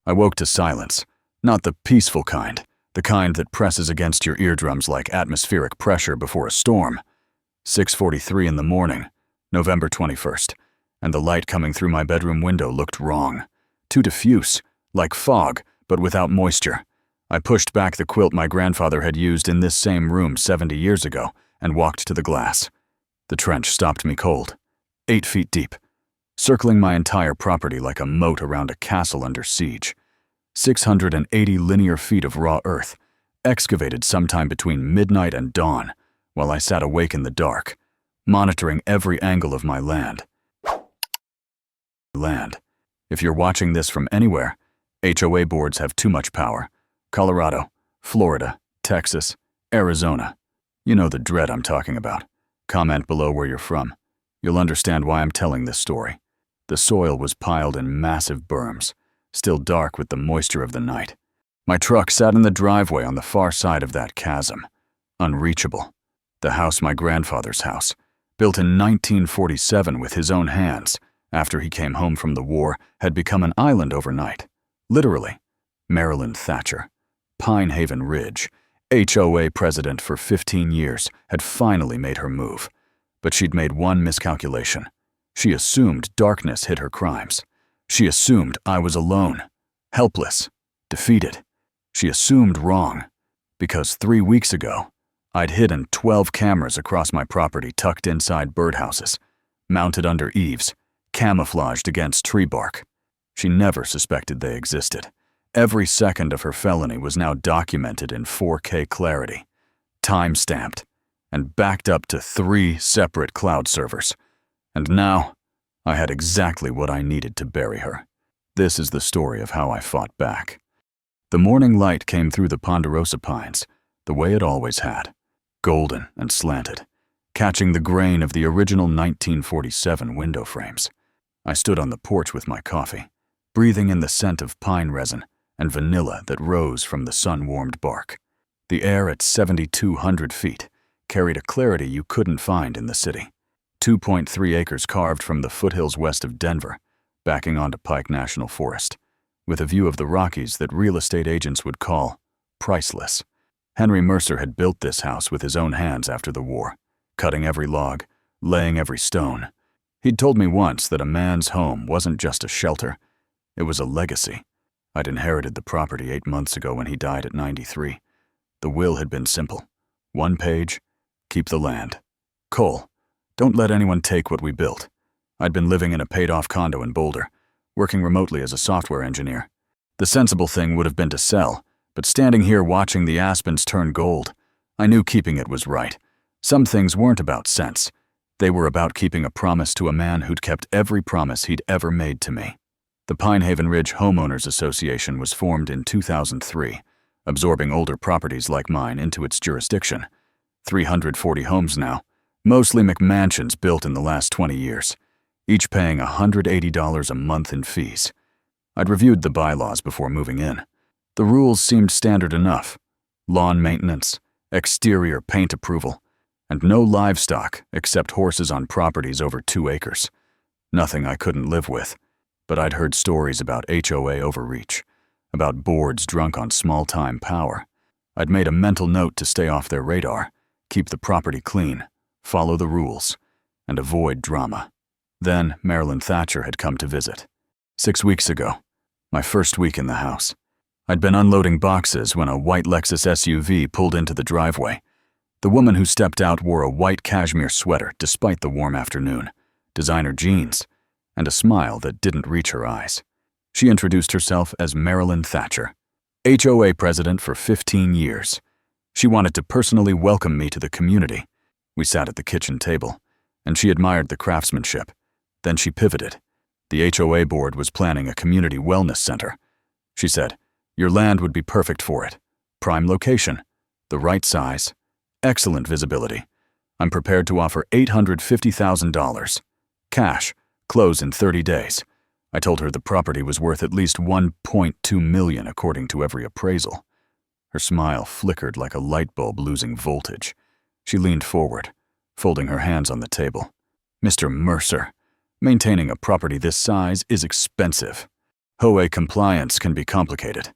I woke to silence, not the peaceful kind, the kind that presses against your eardrums like atmospheric pressure before a storm. 6:43 in the morning, November 21st, and the light coming through my bedroom window looked wrong. Too diffuse, like fog, but without moisture. I pushed back the quilt my grandfather had used in this same room 70 years ago and walked to the glass. The trench stopped me cold, 8 feet deep, circling my entire property like a moat around a castle under siege. 680 linear feet of raw earth, excavated sometime between midnight and dawn, while I sat awake in the dark, monitoring every angle of my land. If you're watching this from anywhere, HOA boards have too much power. Colorado, Florida, Texas, Arizona. You know the dread I'm talking about. Comment below where you're from. You'll understand why I'm telling this story. The soil was piled in massive berms, still dark with the moisture of the night. My truck sat in the driveway on the far side of that chasm, unreachable. The house, my grandfather's house, built in 1947 with his own hands, after he came home from the war, had become an island overnight. Literally. Marilyn Thatcher, Pine Haven Ridge, HOA president for 15 years, had finally made her move. But she'd made one miscalculation. She assumed darkness hid her crimes. She assumed I was alone, helpless, defeated. She assumed wrong, because 3 weeks ago, I'd hidden 12 cameras across my property tucked inside birdhouses, mounted under eaves, camouflaged against tree bark. She never suspected they existed. Every second of her felony was now documented in 4K clarity, time-stamped, and backed up to 3 separate cloud servers. And now, I had exactly what I needed to bury her. This is the story of how I fought back. The morning light came through the ponderosa pines, the way it always had, golden and slanted, catching the grain of the original 1947 window frames. I stood on the porch with my coffee, breathing in the scent of pine resin and vanilla that rose from the sun-warmed bark. The air at 7,200 feet carried a clarity you couldn't find in the city. 2.3 acres carved from the foothills west of Denver, backing onto Pike National Forest, with a view of the Rockies that real estate agents would call priceless. Henry Mercer had built this house with his own hands after the war, cutting every log, laying every stone. He'd told me once that a man's home wasn't just a shelter, it was a legacy. I'd inherited the property 8 months ago when he died at 93. The will had been simple. 1 page, keep the land. Cole, don't let anyone take what we built. I'd been living in a paid-off condo in Boulder, working remotely as a software engineer. The sensible thing would have been to sell, but standing here watching the aspens turn gold, I knew keeping it was right. Some things weren't about sense. They were about keeping a promise to a man who'd kept every promise he'd ever made to me. The Pine Haven Ridge Homeowners Association was formed in 2003, absorbing older properties like mine into its jurisdiction. 340 homes now, mostly McMansions built in the last 20 years, each paying $180 a month in fees. I'd reviewed the bylaws before moving in. The rules seemed standard enough. Lawn maintenance, exterior paint approval, and no livestock except horses on properties over 2 acres. Nothing I couldn't live with. But I'd heard stories about HOA overreach, about boards drunk on small-time power. I'd made a mental note to stay off their radar, keep the property clean, follow the rules, and avoid drama. Then Marilyn Thatcher had come to visit. 6 weeks ago, my first week in the house. I'd been unloading boxes when a white Lexus SUV pulled into the driveway. The woman who stepped out wore a white cashmere sweater despite the warm afternoon, designer jeans, and a smile that didn't reach her eyes. She introduced herself as Marilyn Thatcher, HOA president for 15 years. She wanted to personally welcome me to the community. We sat at the kitchen table, and she admired the craftsmanship. Then she pivoted. The HOA board was planning a community wellness center. She said, "Your land would be perfect for it. Prime location, the right size, excellent visibility. I'm prepared to offer $850,000. Cash, close in 30 days. I told her the property was worth at least $1.2 million according to every appraisal. Her smile flickered like a light bulb losing voltage. She leaned forward, folding her hands on the table. "Mr. Mercer, maintaining a property this size is expensive. HOA compliance can be complicated.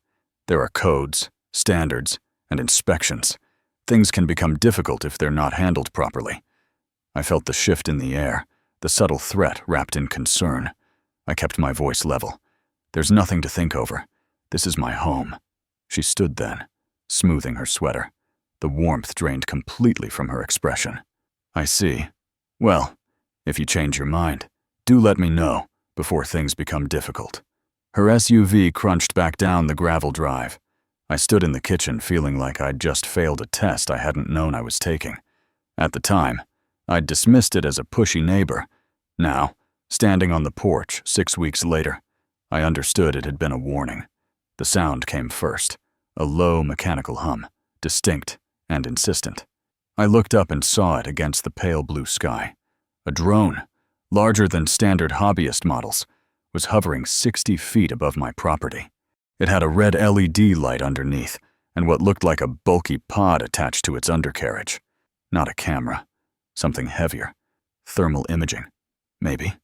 There are codes, standards, and inspections. Things can become difficult if they're not handled properly. I felt the shift in the air, the subtle threat wrapped in concern. I kept my voice level. There's nothing to think over. This is my home. She stood then, smoothing her sweater. The warmth drained completely from her expression. I see. Well, if you change your mind, do let me know before things become difficult. Her SUV crunched back down the gravel drive. I stood in the kitchen feeling like I'd just failed a test I hadn't known I was taking. At the time, I'd dismissed it as a pushy neighbor. Now, standing on the porch 6 weeks later, I understood it had been a warning. The sound came first, a low mechanical hum, distinct and insistent. I looked up and saw it against the pale blue sky. A drone, larger than standard hobbyist models, was hovering 60 feet above my property. It had a red LED light underneath and what looked like a bulky pod attached to its undercarriage. Not a camera, something heavier. Thermal imaging, maybe.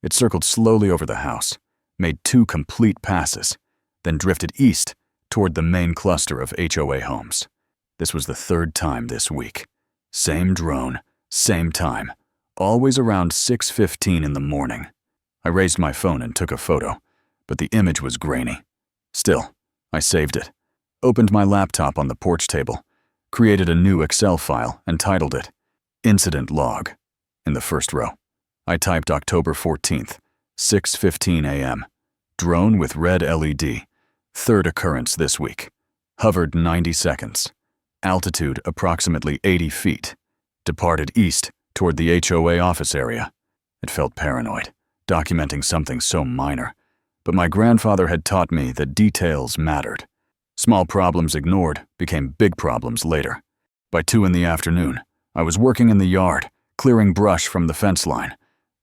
It circled slowly over the house, made 2 complete passes, then drifted east toward the main cluster of HOA homes. This was the 3rd time this week. Same drone, same time, always around 6:15 in the morning. I raised my phone and took a photo, but the image was grainy. Still, I saved it, opened my laptop on the porch table, created a new Excel file and titled it Incident Log. In the first row, I typed October 14th, 6:15 a.m. Drone with red LED, 3rd occurrence this week. Hovered 90 seconds. Altitude approximately 80 feet. Departed east toward the HOA office area. It felt paranoid, documenting something so minor. But my grandfather had taught me that details mattered. Small problems ignored became big problems later. By 2 in the afternoon, I was working in the yard, clearing brush from the fence line.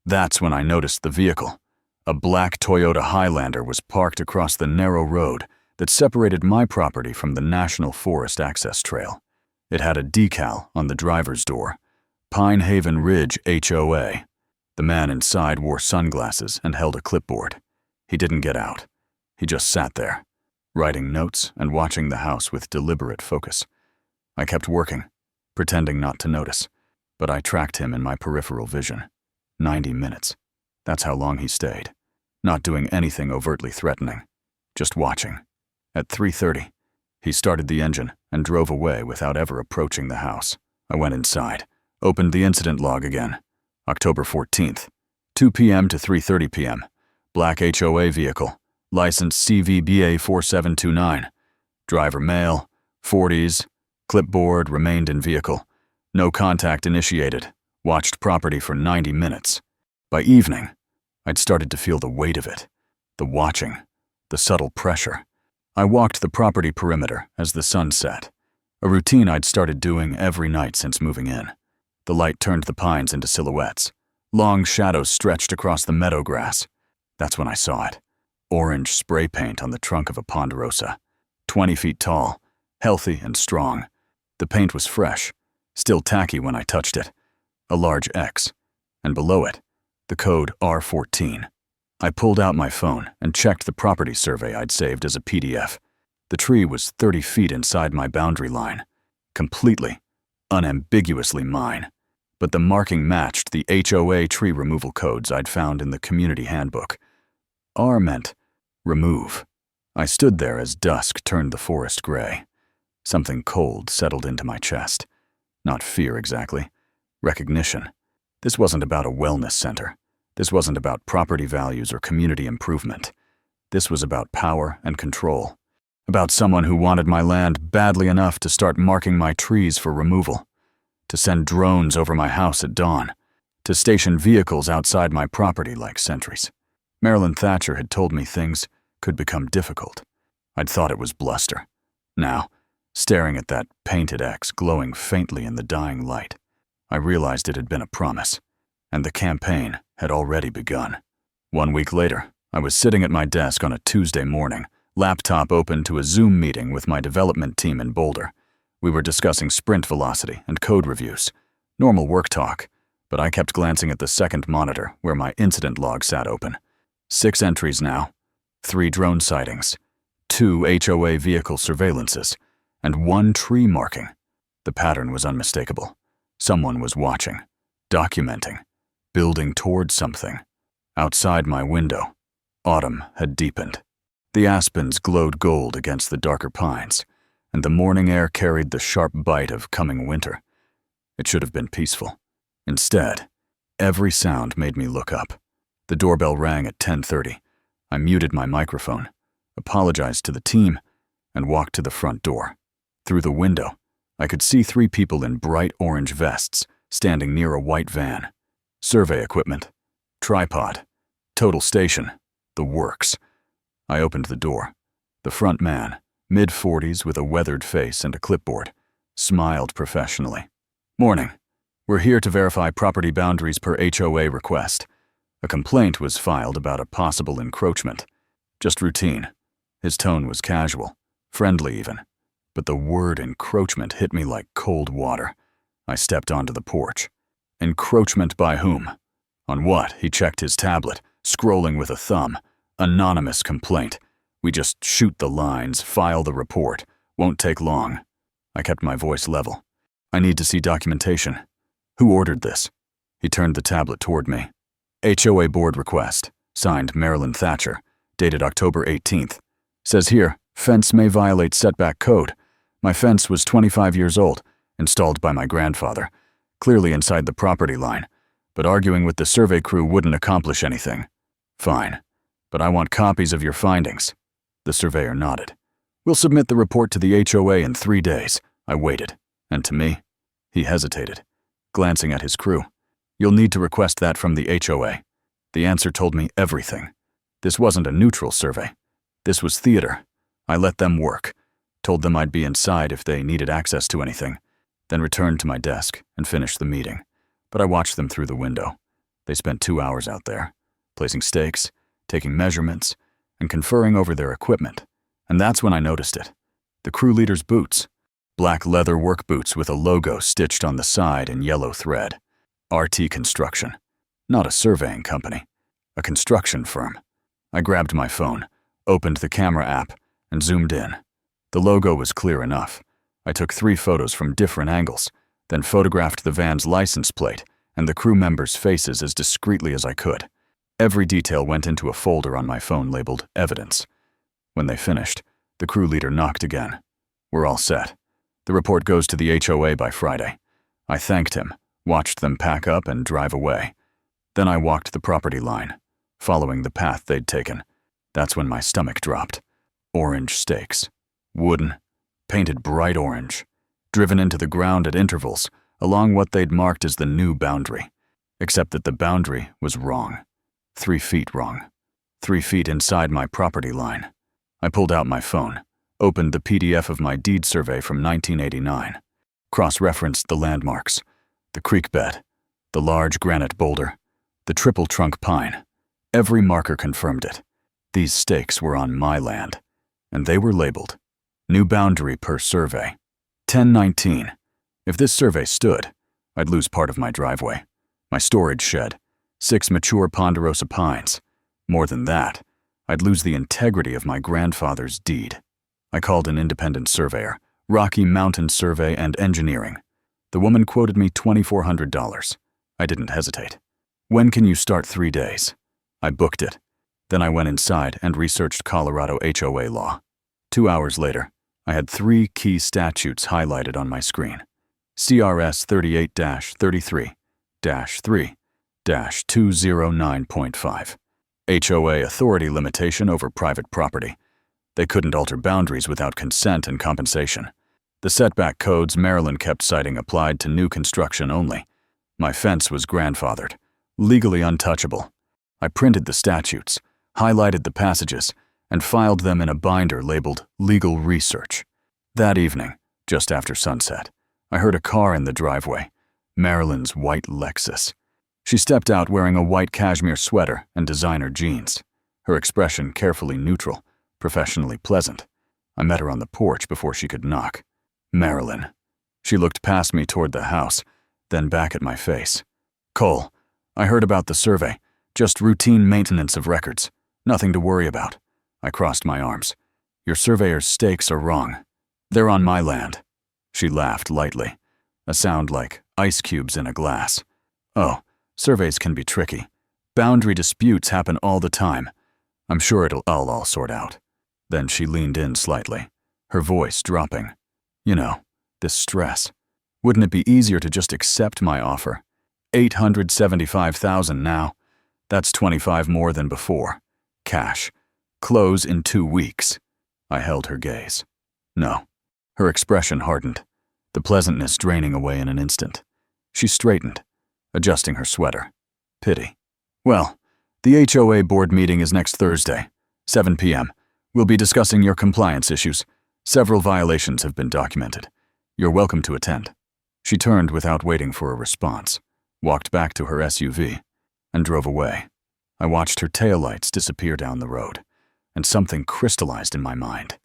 That's when I noticed the vehicle. A black Toyota Highlander was parked across the narrow road that separated my property from the National Forest access trail. It had a decal on the driver's door, Pine Haven Ridge HOA. The man inside wore sunglasses and held a clipboard. He didn't get out. He just sat there, writing notes and watching the house with deliberate focus. I kept working, pretending not to notice, but I tracked him in my peripheral vision. 90 minutes. That's how long he stayed. Not doing anything overtly threatening, just watching. At 3:30, he started the engine and drove away without ever approaching the house. I went inside, opened the incident log again. October 14th, 2 p.m. to 3:30 p.m. Black HOA vehicle, license CVBA 4729. Driver male, 40s, clipboard remained in vehicle. No contact initiated. Watched property for 90 minutes. By evening, I'd started to feel the weight of it. The watching, the subtle pressure. I walked the property perimeter as the sun set. A routine I'd started doing every night since moving in. The light turned the pines into silhouettes. Long shadows stretched across the meadow grass. That's when I saw it. Orange spray paint on the trunk of a ponderosa. 20 feet tall, healthy and strong. The paint was fresh, still tacky when I touched it. A large X, and below it, the code R14. I pulled out my phone and checked the property survey I'd saved as a PDF. The tree was 30 feet inside my boundary line. Completely, unambiguously mine. But the marking matched the HOA tree removal codes I'd found in the community handbook. R meant remove. I stood there as dusk turned the forest gray. Something cold settled into my chest. Not fear exactly. Recognition. This wasn't about a wellness center. This wasn't about property values or community improvement. This was about power and control. About someone who wanted my land badly enough to start marking my trees for removal. To send drones over my house at dawn. To station vehicles outside my property like sentries. Marilyn Thatcher had told me things could become difficult. I'd thought it was bluster. Now, staring at that painted X glowing faintly in the dying light, I realized it had been a promise, and the campaign had already begun. 1 week later, I was sitting at my desk on a Tuesday morning, laptop open to a Zoom meeting with my development team in Boulder. We were discussing sprint velocity and code reviews. Normal work talk, but I kept glancing at the second monitor where my incident log sat open. 6 entries now. 3 drone sightings, 2 HOA vehicle surveillances, and 1 tree marking. The pattern was unmistakable. Someone was watching, documenting, building towards something. Outside my window, autumn had deepened. The aspens glowed gold against the darker pines, and the morning air carried the sharp bite of coming winter. It should have been peaceful. Instead, every sound made me look up. The doorbell rang at 10:30. I muted my microphone, apologized to the team, and walked to the front door. Through the window, I could see 3 people in bright orange vests standing near a white van. Survey equipment, tripod, total station, the works. I opened the door. The front man, mid-40s with a weathered face and a clipboard, smiled professionally. "Morning. We're here to verify property boundaries per HOA request. A complaint was filed about a possible encroachment. Just routine." His tone was casual, friendly even, but the word encroachment hit me like cold water. I stepped onto the porch. Encroachment by whom? On what? He checked his tablet, scrolling with a thumb. Anonymous complaint. We just shoot the lines, file the report. Won't take long. I kept my voice level. "I need to see documentation." "Who ordered this?" He turned the tablet toward me. "HOA board request, signed Marilyn Thatcher, dated October 18th. Says here, fence may violate setback code. My fence was 25 years old, installed by my grandfather, clearly inside the property line, but arguing with the survey crew wouldn't accomplish anything." "Fine, but I want copies of your findings." The surveyor nodded. "We'll submit the report to the HOA in 3 days." I waited. And to me? He hesitated, glancing at his crew. "You'll need to request that from the HOA." The answer told me everything. This wasn't a neutral survey. This was theater. I let them work, told them I'd be inside if they needed access to anything, then returned to my desk and finished the meeting. But I watched them through the window. They spent 2 hours out there, placing stakes, taking measurements, and conferring over their equipment. And that's when I noticed it. The crew leader's boots. Black leather work boots with a logo stitched on the side in yellow thread. RT Construction. Not a surveying company. A construction firm. I grabbed my phone, opened the camera app, and zoomed in. The logo was clear enough. I took 3 photos from different angles, then photographed the van's license plate and the crew members' faces as discreetly as I could. Every detail went into a folder on my phone labeled Evidence. When they finished, the crew leader knocked again. "We're all set. The report goes to the HOA by Friday." I thanked him, watched them pack up and drive away. Then I walked the property line, following the path they'd taken. That's when my stomach dropped. Orange stakes. Wooden, painted bright orange, driven into the ground at intervals along what they'd marked as the new boundary. Except that the boundary was wrong. 3 feet wrong. 3 feet inside my property line. I pulled out my phone, opened the PDF of my deed survey from 1989, cross-referenced the landmarks, the creek bed, the large granite boulder, the triple trunk pine. Every marker confirmed it. These stakes were on my land, and they were labeled New Boundary per Survey. 1019. If this survey stood, I'd lose part of my driveway, my storage shed, 6 mature ponderosa pines. More than that, I'd lose the integrity of my grandfather's deed. I called an independent surveyor, Rocky Mountain Survey and Engineering. The woman quoted me $2,400. I didn't hesitate. "When can you start 3 days?" I booked it. Then I went inside and researched Colorado HOA law. 2 hours later, I had 3 key statutes highlighted on my screen. CRS 38-33-3-209.5. HOA authority limitation over private property. They couldn't alter boundaries without consent and compensation. The setback codes Marilyn kept citing applied to new construction only. My fence was grandfathered, legally untouchable. I printed the statutes, highlighted the passages, and filed them in a binder labeled Legal Research. That evening, just after sunset, I heard a car in the driveway, Marilyn's white Lexus. She stepped out wearing a white cashmere sweater and designer jeans, her expression carefully neutral, professionally pleasant. I met her on the porch before she could knock. Marilyn. She looked past me toward the house, then back at my face. "Cole, I heard about the survey. Just routine maintenance of records. Nothing to worry about. I crossed my arms. Your surveyor's stakes are wrong. They're on my land. She laughed lightly, a sound like ice cubes in a glass. Oh, surveys can be tricky. Boundary disputes happen all the time. I'm sure I'll all sort out. Then she leaned in slightly, her voice dropping. You know, this stress. Wouldn't it be easier to just accept my offer? $875,000 now. That's 25 more than before. Cash. Close in 2 weeks. I held her gaze. No. Her expression hardened, the pleasantness draining away in an instant. She straightened, adjusting her sweater. Pity. Well, the HOA board meeting is next Thursday, 7 p.m. We'll be discussing your compliance issues. Several violations have been documented. You're welcome to attend. She turned without waiting for a response, walked back to her SUV, and drove away. I watched her taillights disappear down the road, and something crystallized in my mind.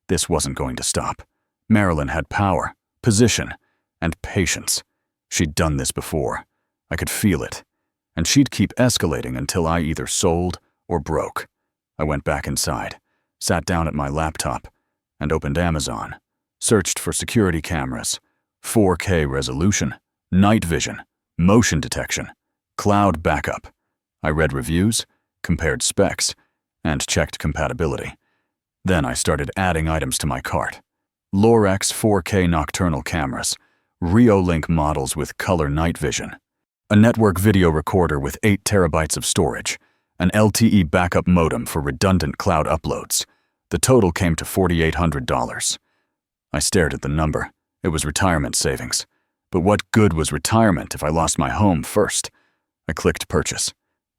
This wasn't going to stop. Marilyn had power, position, and patience. She'd done this before. I could feel it. And she'd keep escalating until I either sold or broke. I went back inside, sat down at my laptop, and opened Amazon, searched for security cameras, 4K resolution, night vision, motion detection, cloud backup. I read reviews, compared specs, and checked compatibility. Then I started adding items to my cart. Lorex 4K nocturnal cameras, Reolink models with color night vision, a network video recorder with 8 terabytes of storage, an LTE backup modem for redundant cloud uploads. The total came to $4,800. I stared at the number. It was retirement savings. But what good was retirement if I lost my home first? I clicked purchase.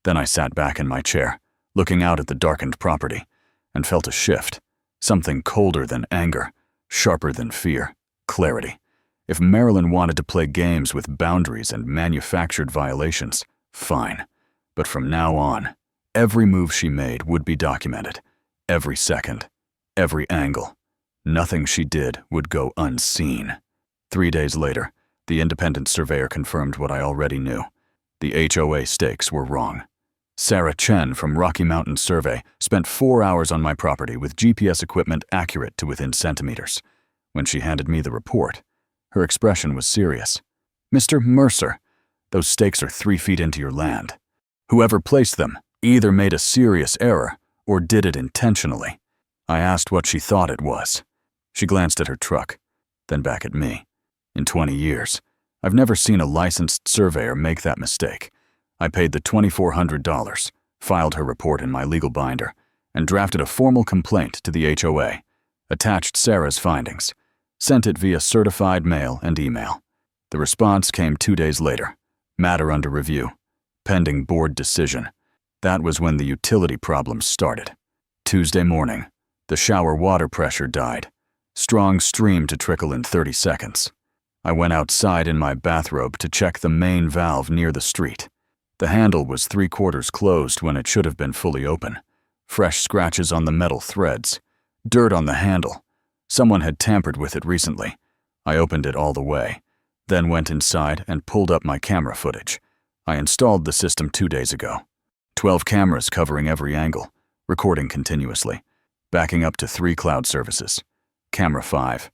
Then I sat back in my chair, looking out at the darkened property, and felt a shift. Something colder than anger, sharper than fear, clarity. If Marilyn wanted to play games with boundaries and manufactured violations, fine. But from now on, every move she made would be documented. Every second, every angle. Nothing she did would go unseen. 3 days later, the independent surveyor confirmed what I already knew. The HOA stakes were wrong. Sarah Chen from Rocky Mountain Survey spent 4 hours on my property with GPS equipment accurate to within centimeters. When she handed me the report, her expression was serious. Mr. Mercer, those stakes are 3 feet into your land. Whoever placed them either made a serious error or did it intentionally. I asked what she thought it was. She glanced at her truck, then back at me. In 20 years, I've never seen a licensed surveyor make that mistake. I paid the $2,400, filed her report in my legal binder, and drafted a formal complaint to the HOA, attached Sarah's findings, sent it via certified mail and email. The response came 2 days later. Matter under review. Pending board decision. That was when the utility problems started. Tuesday morning, the shower water pressure died. Strong stream to trickle in 30 seconds. I went outside in my bathrobe to check the main valve near the street. The handle was 3/4 closed when it should have been fully open. Fresh scratches on the metal threads. Dirt on the handle. Someone had tampered with it recently. I opened it all the way, then went inside and pulled up my camera footage. I installed the system 2 days ago. 12 cameras covering every angle, recording continuously, backing up to 3 cloud services. Camera 5,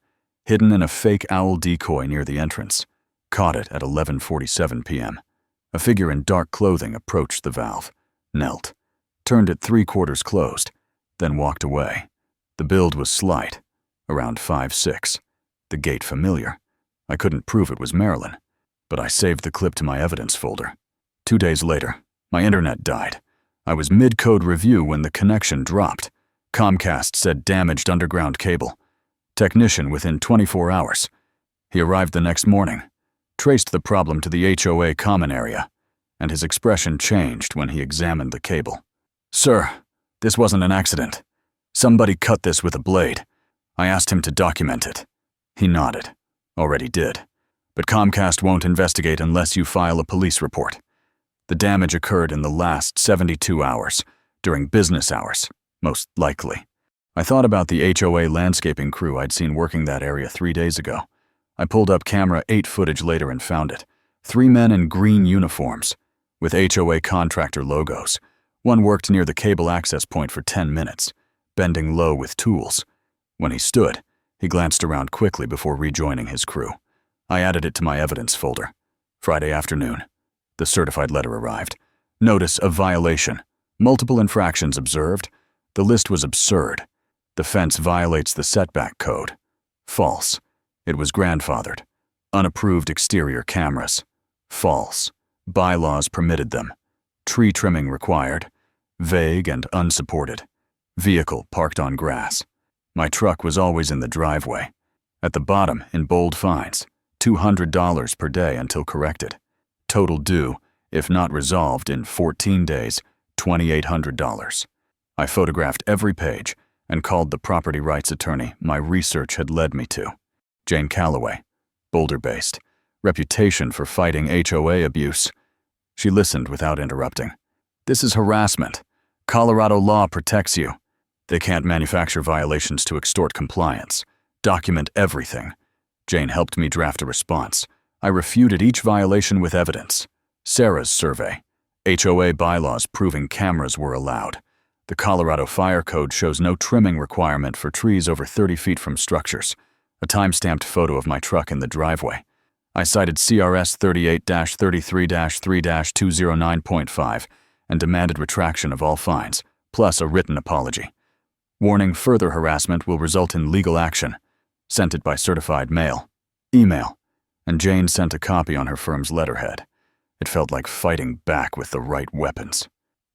hidden in a fake owl decoy near the entrance, caught it at 11:47 p.m. A figure in dark clothing approached the valve, knelt, turned it 3/4 closed, then walked away. The build was slight, around 5'6". The gait familiar. I couldn't prove it was Marilyn, but I saved the clip to my evidence folder. 2 days later, my internet died. I was mid-code review when the connection dropped. Comcast said damaged underground cable. Technician within 24 hours. He arrived the next morning, traced the problem to the HOA common area, and his expression changed when he examined the cable. "Sir, this wasn't an accident. Somebody cut this with a blade. I asked him to document it." He nodded. "Already did. But Comcast won't investigate unless you file a police report. The damage occurred in the last 72 hours, during business hours, most likely." I thought about the HOA landscaping crew I'd seen working that area 3 days ago. I pulled up camera 8 footage later and found it. 3 men in green uniforms, with HOA contractor logos. One worked near the cable access point for 10 minutes. bending low with tools. When he stood, he glanced around quickly before rejoining his crew. I added it to my evidence folder. Friday afternoon. The certified letter arrived. Notice of violation. Multiple infractions observed. The list was absurd. The fence violates the setback code. False. It was grandfathered. Unapproved exterior cameras. False. Bylaws permitted them. Tree trimming required. Vague and unsupported. Vehicle parked on grass. My truck was always in the driveway. At the bottom, in bold fines, $200 per day until corrected. Total due, if not resolved in 14 days, $2,800. I photographed every page and called the property rights attorney my research had led me to. Jane Calloway, Boulder-based, reputation for fighting HOA abuse. She listened without interrupting. This is harassment. Colorado law protects you. They can't manufacture violations to extort compliance. Document everything. Jane helped me draft a response. I refuted each violation with evidence. Sarah's survey. HOA bylaws proving cameras were allowed. The Colorado Fire Code shows no trimming requirement for trees over 30 feet from structures. A time-stamped photo of my truck in the driveway. I cited CRS 38-33-3-209.5 and demanded retraction of all fines, plus a written apology. Warning further harassment will result in legal action. Sent it by certified mail. Email. And Jane sent a copy on her firm's letterhead. It felt like fighting back with the right weapons.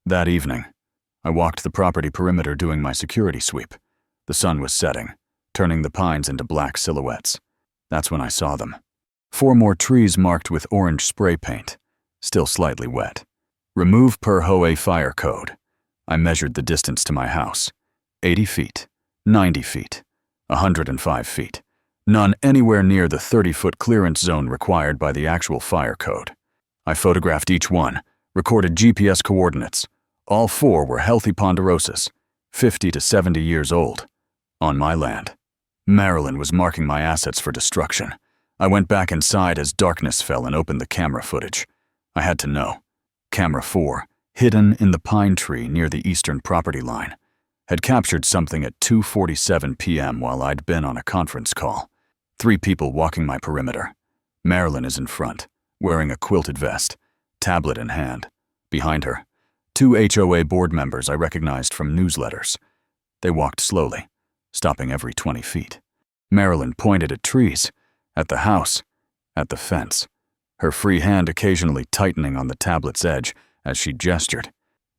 That evening, I walked the property perimeter doing my security sweep. The sun was setting, turning the pines into black silhouettes. That's when I saw them. 4 more trees marked with orange spray paint, still slightly wet. Remove per HOA fire code. I measured the distance to my house. 80 feet, 90 feet, 105 feet. None anywhere near the 30-foot clearance zone required by the actual fire code. I photographed each one, recorded GPS coordinates. All 4 were healthy ponderosas, 50 to 70 years old, on my land. Marilyn was marking my assets for destruction. I went back inside as darkness fell and opened the camera footage. I had to know. Camera 4, hidden in the pine tree near the eastern property line, had captured something at 2:47 p.m. while I'd been on a conference call. 3 people walking my perimeter. Marilyn is in front, wearing a quilted vest, tablet in hand. Behind her, 2 HOA board members I recognized from newsletters. They walked slowly, stopping every 20 feet. Marilyn pointed at trees, at the house, at the fence, her free hand occasionally tightening on the tablet's edge as she gestured.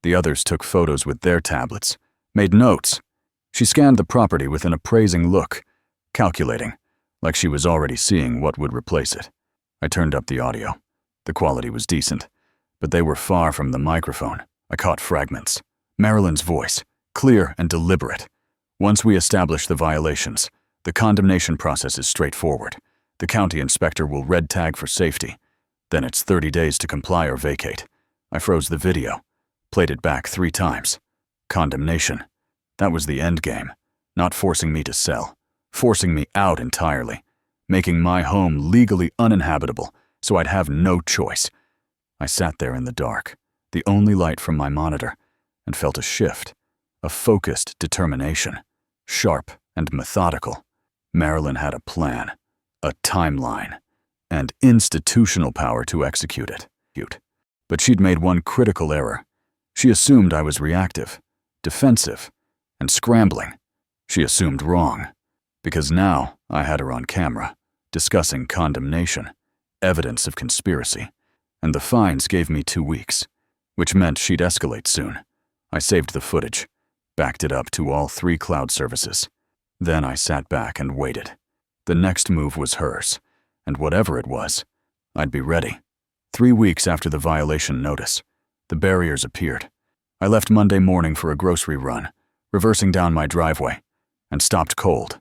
The others took photos with their tablets, made notes. She scanned the property with an appraising look, calculating, like she was already seeing what would replace it. I turned up the audio. The quality was decent, but they were far from the microphone. I caught fragments. Marilyn's voice, clear and deliberate. Once we establish the violations, the condemnation process is straightforward. The county inspector will red tag for safety. Then it's 30 days to comply or vacate. I froze the video, played it back 3 times. Condemnation. That was the end game. Not forcing me to sell, forcing me out entirely, making my home legally uninhabitable so I'd have no choice. I sat there in the dark, the only light from my monitor, and felt a shift, a focused determination, sharp and methodical. Marilyn had a plan, a timeline, and institutional power to execute it. But she'd made one critical error. She assumed I was reactive, defensive, and scrambling. She assumed wrong, because now I had her on camera, discussing condemnation, evidence of conspiracy, and the fines gave me 2 weeks, which meant she'd escalate soon. I saved the footage, backed it up to all 3 cloud services. Then I sat back and waited. The next move was hers, and whatever it was, I'd be ready. 3 weeks after the violation notice, the barriers appeared. I left Monday morning for a grocery run, reversing down my driveway, and stopped cold.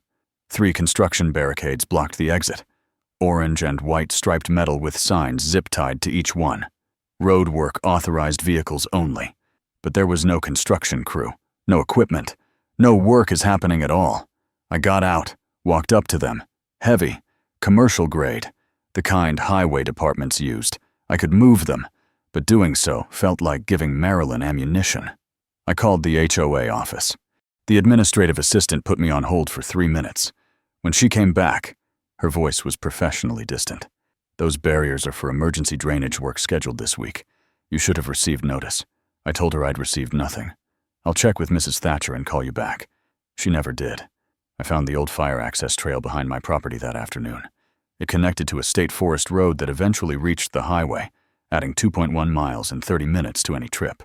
3 construction barricades blocked the exit, orange and white striped metal with signs zip-tied to each one. Road work authorized vehicles only. But there was no construction crew, no equipment, no work is happening at all. I got out, walked up to them, heavy, commercial grade, the kind highway departments used. I could move them, but doing so felt like giving Marilyn ammunition. I called the HOA office. The administrative assistant put me on hold for 3 minutes. When she came back, her voice was professionally distant. Those barriers are for emergency drainage work scheduled this week. You should have received notice. I told her I'd received nothing. I'll check with Mrs. Thatcher and call you back. She never did. I found the old fire access trail behind my property that afternoon. It connected to a state forest road that eventually reached the highway, adding 2.1 miles in 30 minutes to any trip.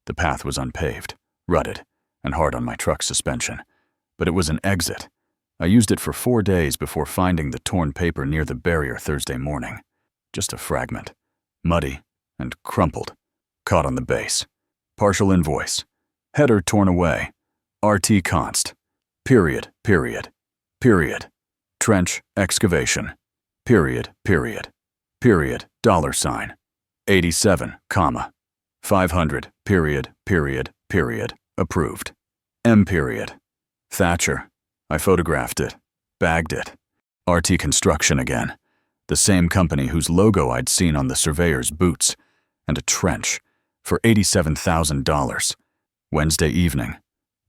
The path was unpaved, rutted, and hard on my truck's suspension. But it was an exit. I used it for 4 days before finding the torn paper near the barrier Thursday morning. Just a fragment, muddy and crumpled, caught on the base. Partial invoice. Header torn away. RT const. Period. Trench excavation. Period. $. 87, 500. Approved. M. Thatcher. I photographed it. Bagged it. RT Construction again. The same company whose logo I'd seen on the surveyor's boots. And a trench. For $87,000. Wednesday evening.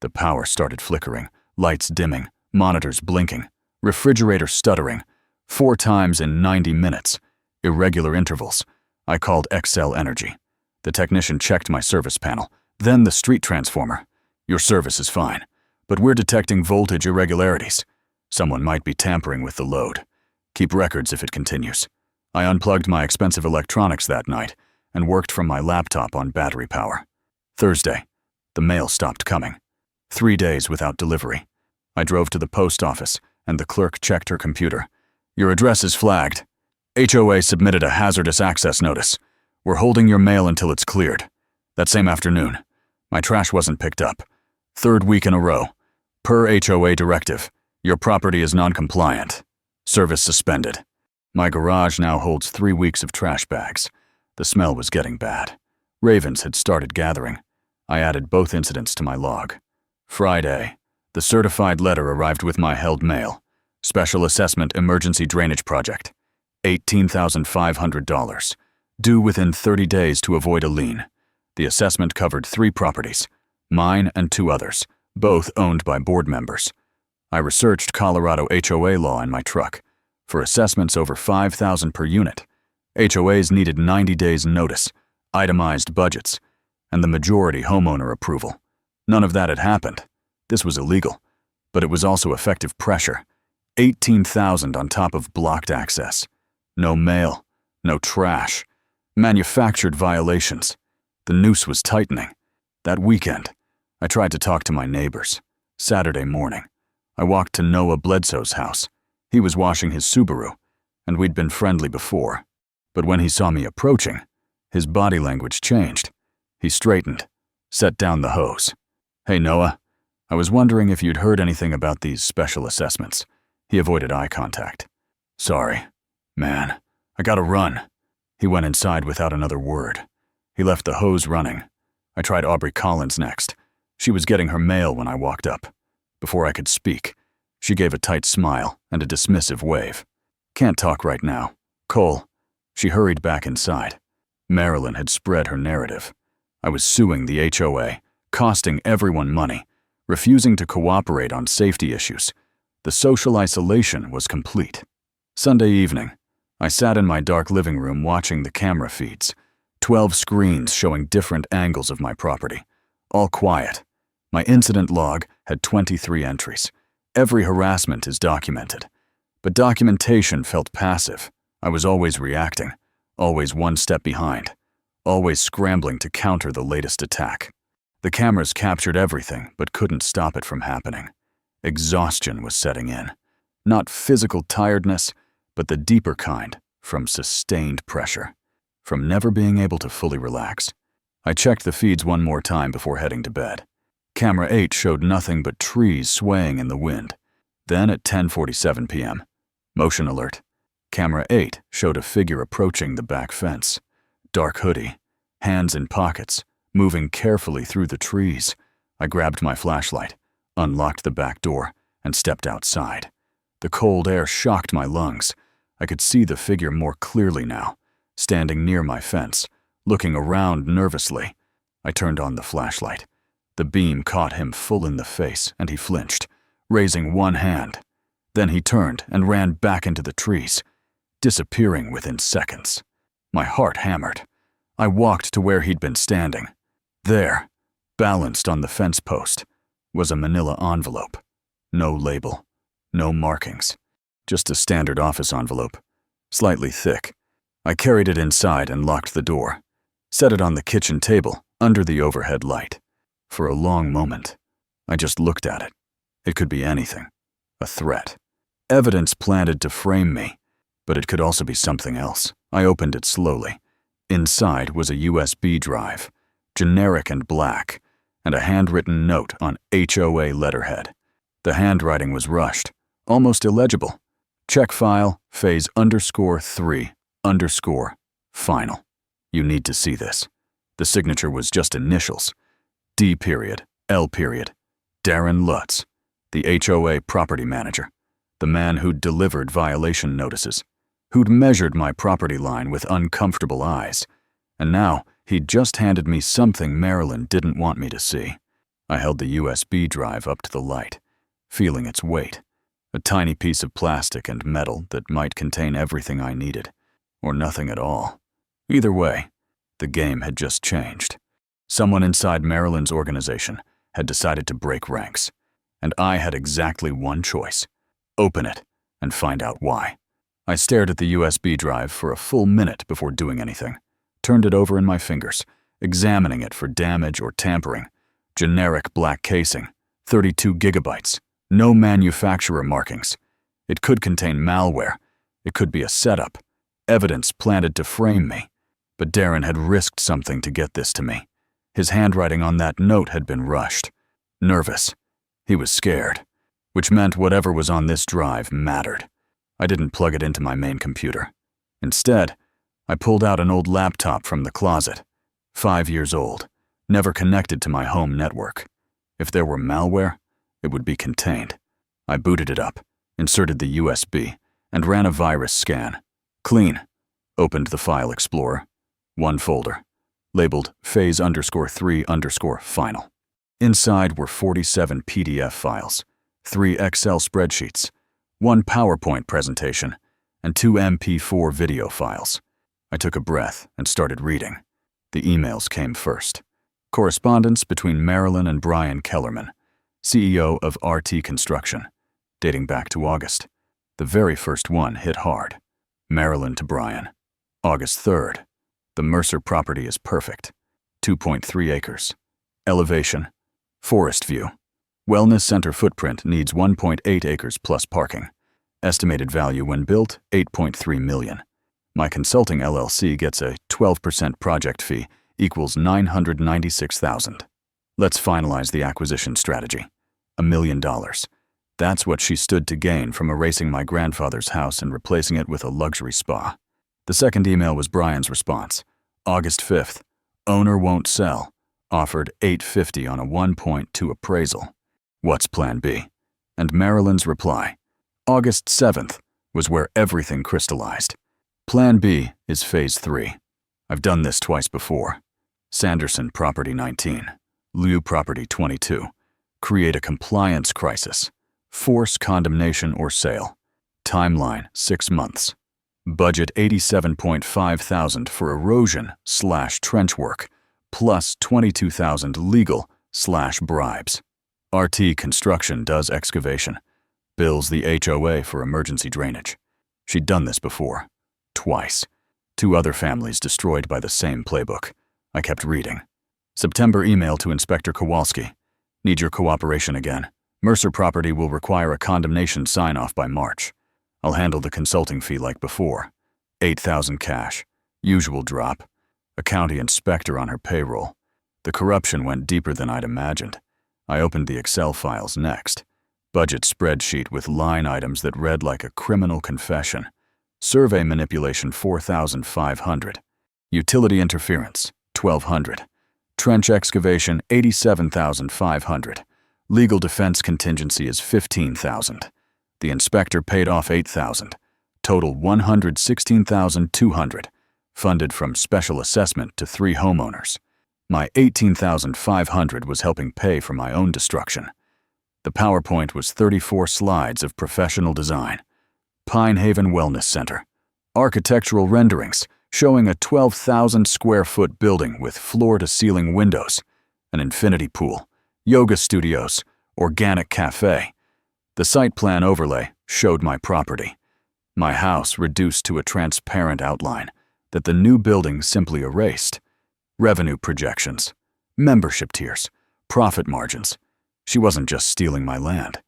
The power started flickering. Lights dimming. Monitors blinking. Refrigerator stuttering. 4 times in 90 minutes. Irregular intervals. I called XL Energy. The technician checked my service panel. Then the street transformer. Your service is fine, but we're detecting voltage irregularities. Someone might be tampering with the load. Keep records if it continues. I unplugged my expensive electronics that night and worked from my laptop on battery power. Thursday, the mail stopped coming. 3 days without delivery. I drove to the post office and the clerk checked her computer. Your address is flagged. HOA submitted a hazardous access notice. We're holding your mail until it's cleared. That same afternoon, my trash wasn't picked up. 3rd week in a row. Per HOA directive, your property is non-compliant. Service suspended. My garage now holds 3 weeks of trash bags. The smell was getting bad. Ravens had started gathering. I added both incidents to my log. Friday, the certified letter arrived with my held mail. Special Assessment Emergency Drainage Project. $18,500. Due within 30 days to avoid a lien. The assessment covered 3 properties, mine and 2 others, both owned by board members. I researched Colorado HOA law in my truck. For assessments over $5,000 per unit, HOAs needed 90 days notice, itemized budgets, and the majority homeowner approval. None of that had happened. This was illegal, but it was also effective pressure. $18,000 on top of blocked access. No mail, no trash. Manufactured violations. The noose was tightening. That weekend, I tried to talk to my neighbors. Saturday morning, I walked to Noah Bledsoe's house. He was washing his Subaru, and we'd been friendly before. But when he saw me approaching, his body language changed. He straightened, set down the hose. Hey, Noah, I was wondering if you'd heard anything about these special assessments. He avoided eye contact. Sorry. Man, I gotta run. He went inside without another word. He left the hose running. I tried Aubrey Collins next. She was getting her mail when I walked up. Before I could speak, she gave a tight smile and a dismissive wave. Can't talk right now. Cole. She hurried back inside. Marilyn had spread her narrative. I was suing the HOA, costing everyone money, refusing to cooperate on safety issues. The social isolation was complete. Sunday evening, I sat in my dark living room watching the camera feeds. 12 screens showing different angles of my property. All quiet. My incident log had 23 entries. Every harassment is documented. But documentation felt passive. I was always reacting, always one step behind, always scrambling to counter the latest attack. The cameras captured everything but couldn't stop it from happening. Exhaustion was setting in. Not physical tiredness, but the deeper kind, from sustained pressure. From never being able to fully relax. I checked the feeds one more time before heading to bed. Camera 8 showed nothing but trees swaying in the wind. Then at 10:47 p.m., motion alert. Camera 8 showed a figure approaching the back fence. Dark hoodie, hands in pockets, moving carefully through the trees. I grabbed my flashlight, unlocked the back door, and stepped outside. The cold air shocked my lungs. I could see the figure more clearly now, standing near my fence, looking around nervously. I turned on the flashlight. The beam caught him full in the face, and he flinched, raising one hand. Then he turned and ran back into the trees, disappearing within seconds. My heart hammered. I walked to where he'd been standing. There, balanced on the fence post, was a manila envelope. No label, no markings, just a standard office envelope, slightly thick. I carried it inside and locked the door, set it on the kitchen table under the overhead light. For a long moment, I just looked at it. It could be anything, a threat, evidence planted to frame me, but it could also be something else. I opened it slowly. Inside was a USB drive, generic and black, and a handwritten note on HOA letterhead. The handwriting was rushed, almost illegible. Check file, phase _3_final. You need to see this. The signature was just initials. D period, L period. Darren Lutz, the HOA property manager, the man who'd delivered violation notices, who'd measured my property line with uncomfortable eyes, and now he'd just handed me something Marilyn didn't want me to see. I held the USB drive up to the light, feeling its weight, a tiny piece of plastic and metal that might contain everything I needed, or nothing at all. Either way, the game had just changed. Someone inside Marilyn's organization had decided to break ranks, and I had exactly one choice: open it and find out why. I stared at the USB drive for a full minute before doing anything, turned it over in my fingers, examining it for damage or tampering. Generic black casing, 32 gigabytes, no manufacturer markings. It could contain malware. It could be a setup, evidence planted to frame me. But Darren had risked something to get this to me. His handwriting on that note had been rushed. Nervous. He was scared, which meant whatever was on this drive mattered. I didn't plug it into my main computer. Instead, I pulled out an old laptop from the closet, 5 years old, never connected to my home network. If there were malware, it would be contained. I booted it up, inserted the USB, and ran a virus scan. Clean. Opened the file explorer. One folder, labeled phase _3_final. Inside were 47 PDF files, 3 Excel spreadsheets, 1 PowerPoint presentation, and 2 MP4 video files. I took a breath and started reading. The emails came first. Correspondence between Marilyn and Brian Kellerman, CEO of RT Construction, dating back to August. The very first one hit hard. Marilyn to Brian. August 3rd. The Mercer property is perfect. 2.3 acres. Elevation. Forest view. Wellness center footprint needs 1.8 acres plus parking. Estimated value when built, $8.3 million. My consulting LLC gets a 12% project fee equals $996,000. Let's finalize the acquisition strategy. $1 million. That's what she stood to gain from erasing my grandfather's house and replacing it with a luxury spa. The second email was Brian's response. August 5th. Owner won't sell. Offered $850 on a 1.2 appraisal. What's plan B? And Marilyn's reply. August 7th was where everything crystallized. Plan B is phase 3. I've done this twice before. Sanderson Property 19. Liu Property 22. Create a compliance crisis. Force condemnation or sale. Timeline 6 months. Budget $87,500 for erosion/trench work, plus $22,000 legal/bribes. RT Construction does excavation. Bills the HOA for emergency drainage. She'd done this before. Twice. 2 other families destroyed by the same playbook. I kept reading. September email to Inspector Kowalski. Need your cooperation again. Mercer property will require a condemnation sign-off by March. I'll handle the consulting fee like before. $8,000 cash. Usual drop. A county inspector on her payroll. The corruption went deeper than I'd imagined. I opened the Excel files next. Budget spreadsheet with line items that read like a criminal confession. Survey manipulation $4,500. Utility interference $1,200. Trench excavation $87,500. Legal defense contingency is $15,000. The inspector paid off $8,000. Total $116,200. Funded from special assessment to 3 homeowners. My $18,500 was helping pay for my own destruction. The PowerPoint was 34 slides of professional design. Pine Haven Wellness Center. Architectural renderings showing a 12,000 square foot building with floor-to-ceiling windows, an infinity pool, yoga studios, organic cafe. The site plan overlay showed my property. My house reduced to a transparent outline that the new building simply erased. Revenue projections, membership tiers, profit margins. She wasn't just stealing my land.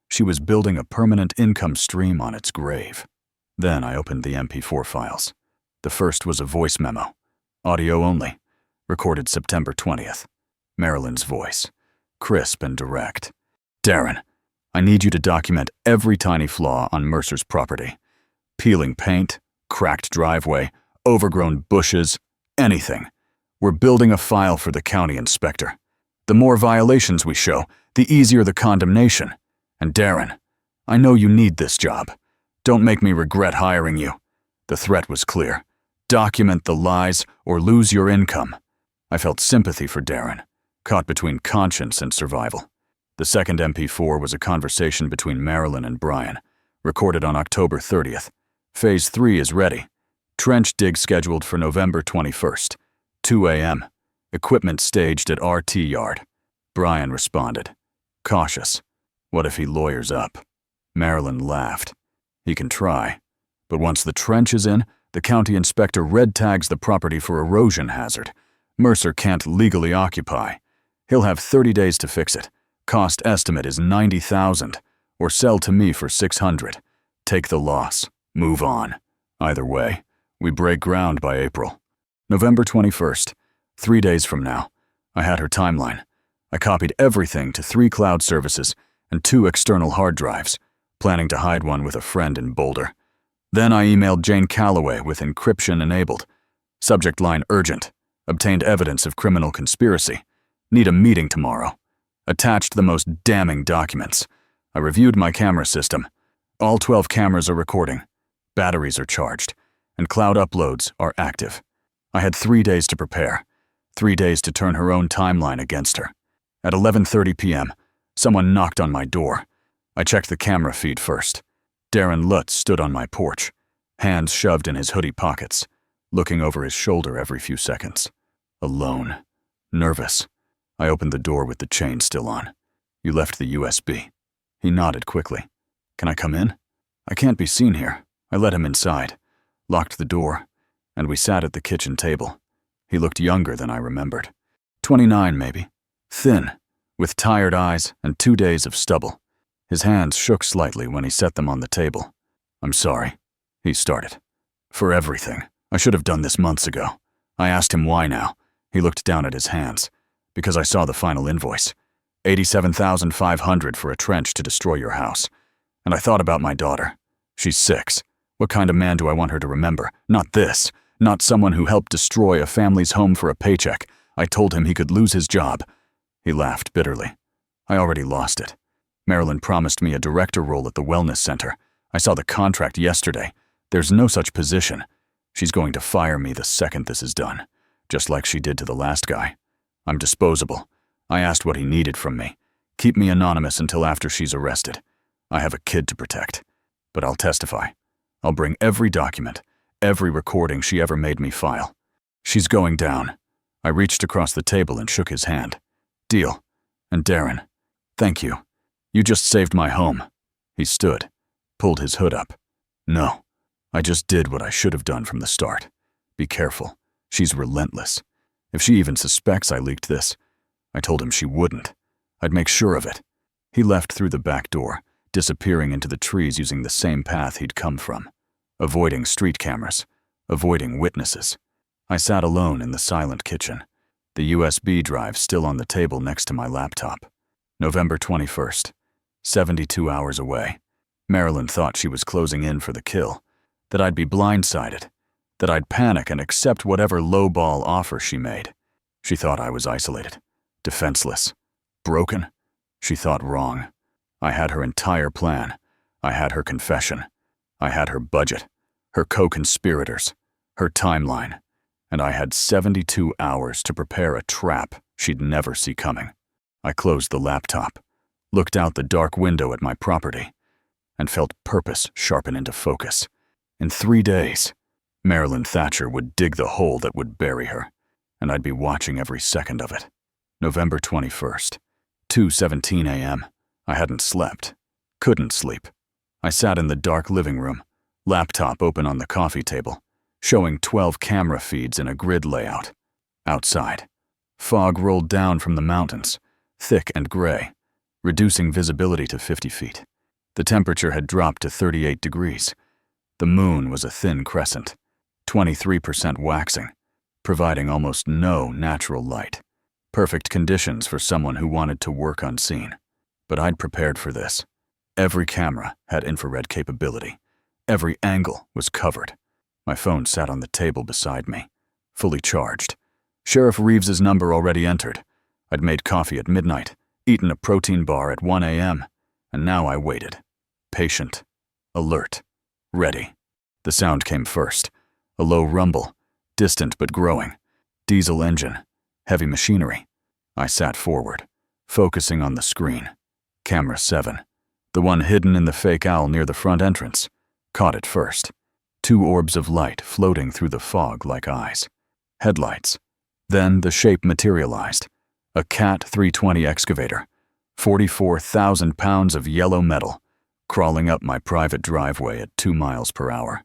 She was building a permanent income stream on its grave. Then I opened the MP4 files. The first was a voice memo, audio only, recorded September 20th. Marilyn's voice, crisp and direct. Darren, I need you to document every tiny flaw on Mercer's property. Peeling paint, cracked driveway, overgrown bushes, anything. We're building a file for the county inspector. The more violations we show, the easier the condemnation. And Darren, I know you need this job. Don't make me regret hiring you. The threat was clear. Document the lies or lose your income. I felt sympathy for Darren, caught between conscience and survival. The second MP4 was a conversation between Marilyn and Brian, recorded on October 30th. Phase 3 is ready. Trench dig scheduled for November 21st, 2 a.m. Equipment staged at RT Yard. Brian responded, cautious. What if he lawyers up? Marilyn laughed. He can try. But once the trench is in, the county inspector red tags the property for erosion hazard. Mercer can't legally occupy. He'll have 30 days to fix it. Cost estimate is $90,000, or sell to me for $600. Take the loss. Move on. Either way, we break ground by April. November 21st, 3 days from now. I had her timeline. I copied everything to 3 cloud services and 2 external hard drives, planning to hide one with a friend in Boulder. Then I emailed Jane Calloway with encryption enabled. Subject line urgent. Obtained evidence of criminal conspiracy. Need a meeting tomorrow. Attached the most damning documents. I reviewed my camera system. All 12 cameras are recording. Batteries are charged. And cloud uploads are active. I had 3 days to prepare. 3 days to turn her own timeline against her. At 11:30 p.m., someone knocked on my door. I checked the camera feed first. Darren Lutz stood on my porch, hands shoved in his hoodie pockets, looking over his shoulder every few seconds. Alone. Nervous. I opened the door with the chain still on. You left the USB. He nodded quickly. Can I come in? I can't be seen here. I let him inside, locked the door, and we sat at the kitchen table. He looked younger than I remembered. 29 maybe. Thin, with tired eyes and 2 days of stubble. His hands shook slightly when he set them on the table. I'm sorry, he started. For everything. I should have done this months ago. I asked him why now. He looked down at his hands. Because I saw the final invoice. $87,500 for a trench to destroy your house. And I thought about my daughter. She's 6. What kind of man do I want her to remember? Not this. Not someone who helped destroy a family's home for a paycheck. I told him he could lose his job. He laughed bitterly. I already lost it. Marilyn promised me a director role at the wellness center. I saw the contract yesterday. There's no such position. She's going to fire me the second this is done, just like she did to the last guy. I'm disposable. I asked what he needed from me. Keep me anonymous until after she's arrested. I have a kid to protect. But I'll testify. I'll bring every document, every recording she ever made me file. She's going down. I reached across the table and shook his hand. Deal. And Darren, thank you. You just saved my home. He stood, pulled his hood up. No, I just did what I should have done from the start. Be careful. She's relentless. If she even suspects I leaked this, I told him she wouldn't. I'd make sure of it. He left through the back door, disappearing into the trees using the same path he'd come from, avoiding street cameras, avoiding witnesses. I sat alone in the silent kitchen, the USB drive still on the table next to my laptop. November 21st, 72 hours away. Marilyn thought she was closing in for the kill, that I'd be blindsided, that I'd panic and accept whatever lowball offer she made. She thought I was isolated, defenseless, broken. She thought wrong. I had her entire plan. I had her confession. I had her budget, her co-conspirators, her timeline. and I had 72 hours to prepare a trap she'd never see coming. I closed the laptop, looked out the dark window at my property, and felt purpose sharpen into focus. In 3 days, Marilyn Thatcher would dig the hole that would bury her, and I'd be watching every second of it. November 21st, 2:17 a.m. I hadn't slept, couldn't sleep. I sat in the dark living room, laptop open on the coffee table, showing 12 camera feeds in a grid layout. Outside, fog rolled down from the mountains, thick and gray, reducing visibility to 50 feet. The temperature had dropped to 38 degrees. The moon was a thin crescent, 23% waxing, providing almost no natural light. Perfect conditions for someone who wanted to work unseen. But I'd prepared for this. Every camera had infrared capability. Every angle was covered. My phone sat on the table beside me, fully charged. Sheriff Reeves's number already entered. I'd made coffee at midnight, eaten a protein bar at 1 a.m., and now I waited. Patient, alert, ready. The sound came first. A low rumble, distant but growing. Diesel engine, heavy machinery. I sat forward, focusing on the screen. Camera 7, the one hidden in the fake owl near the front entrance, caught it first. 2 orbs of light floating through the fog like eyes. Headlights. Then the shape materialized. A Cat 320 excavator, 44,000 pounds of yellow metal, crawling up my private driveway at 2 miles per hour.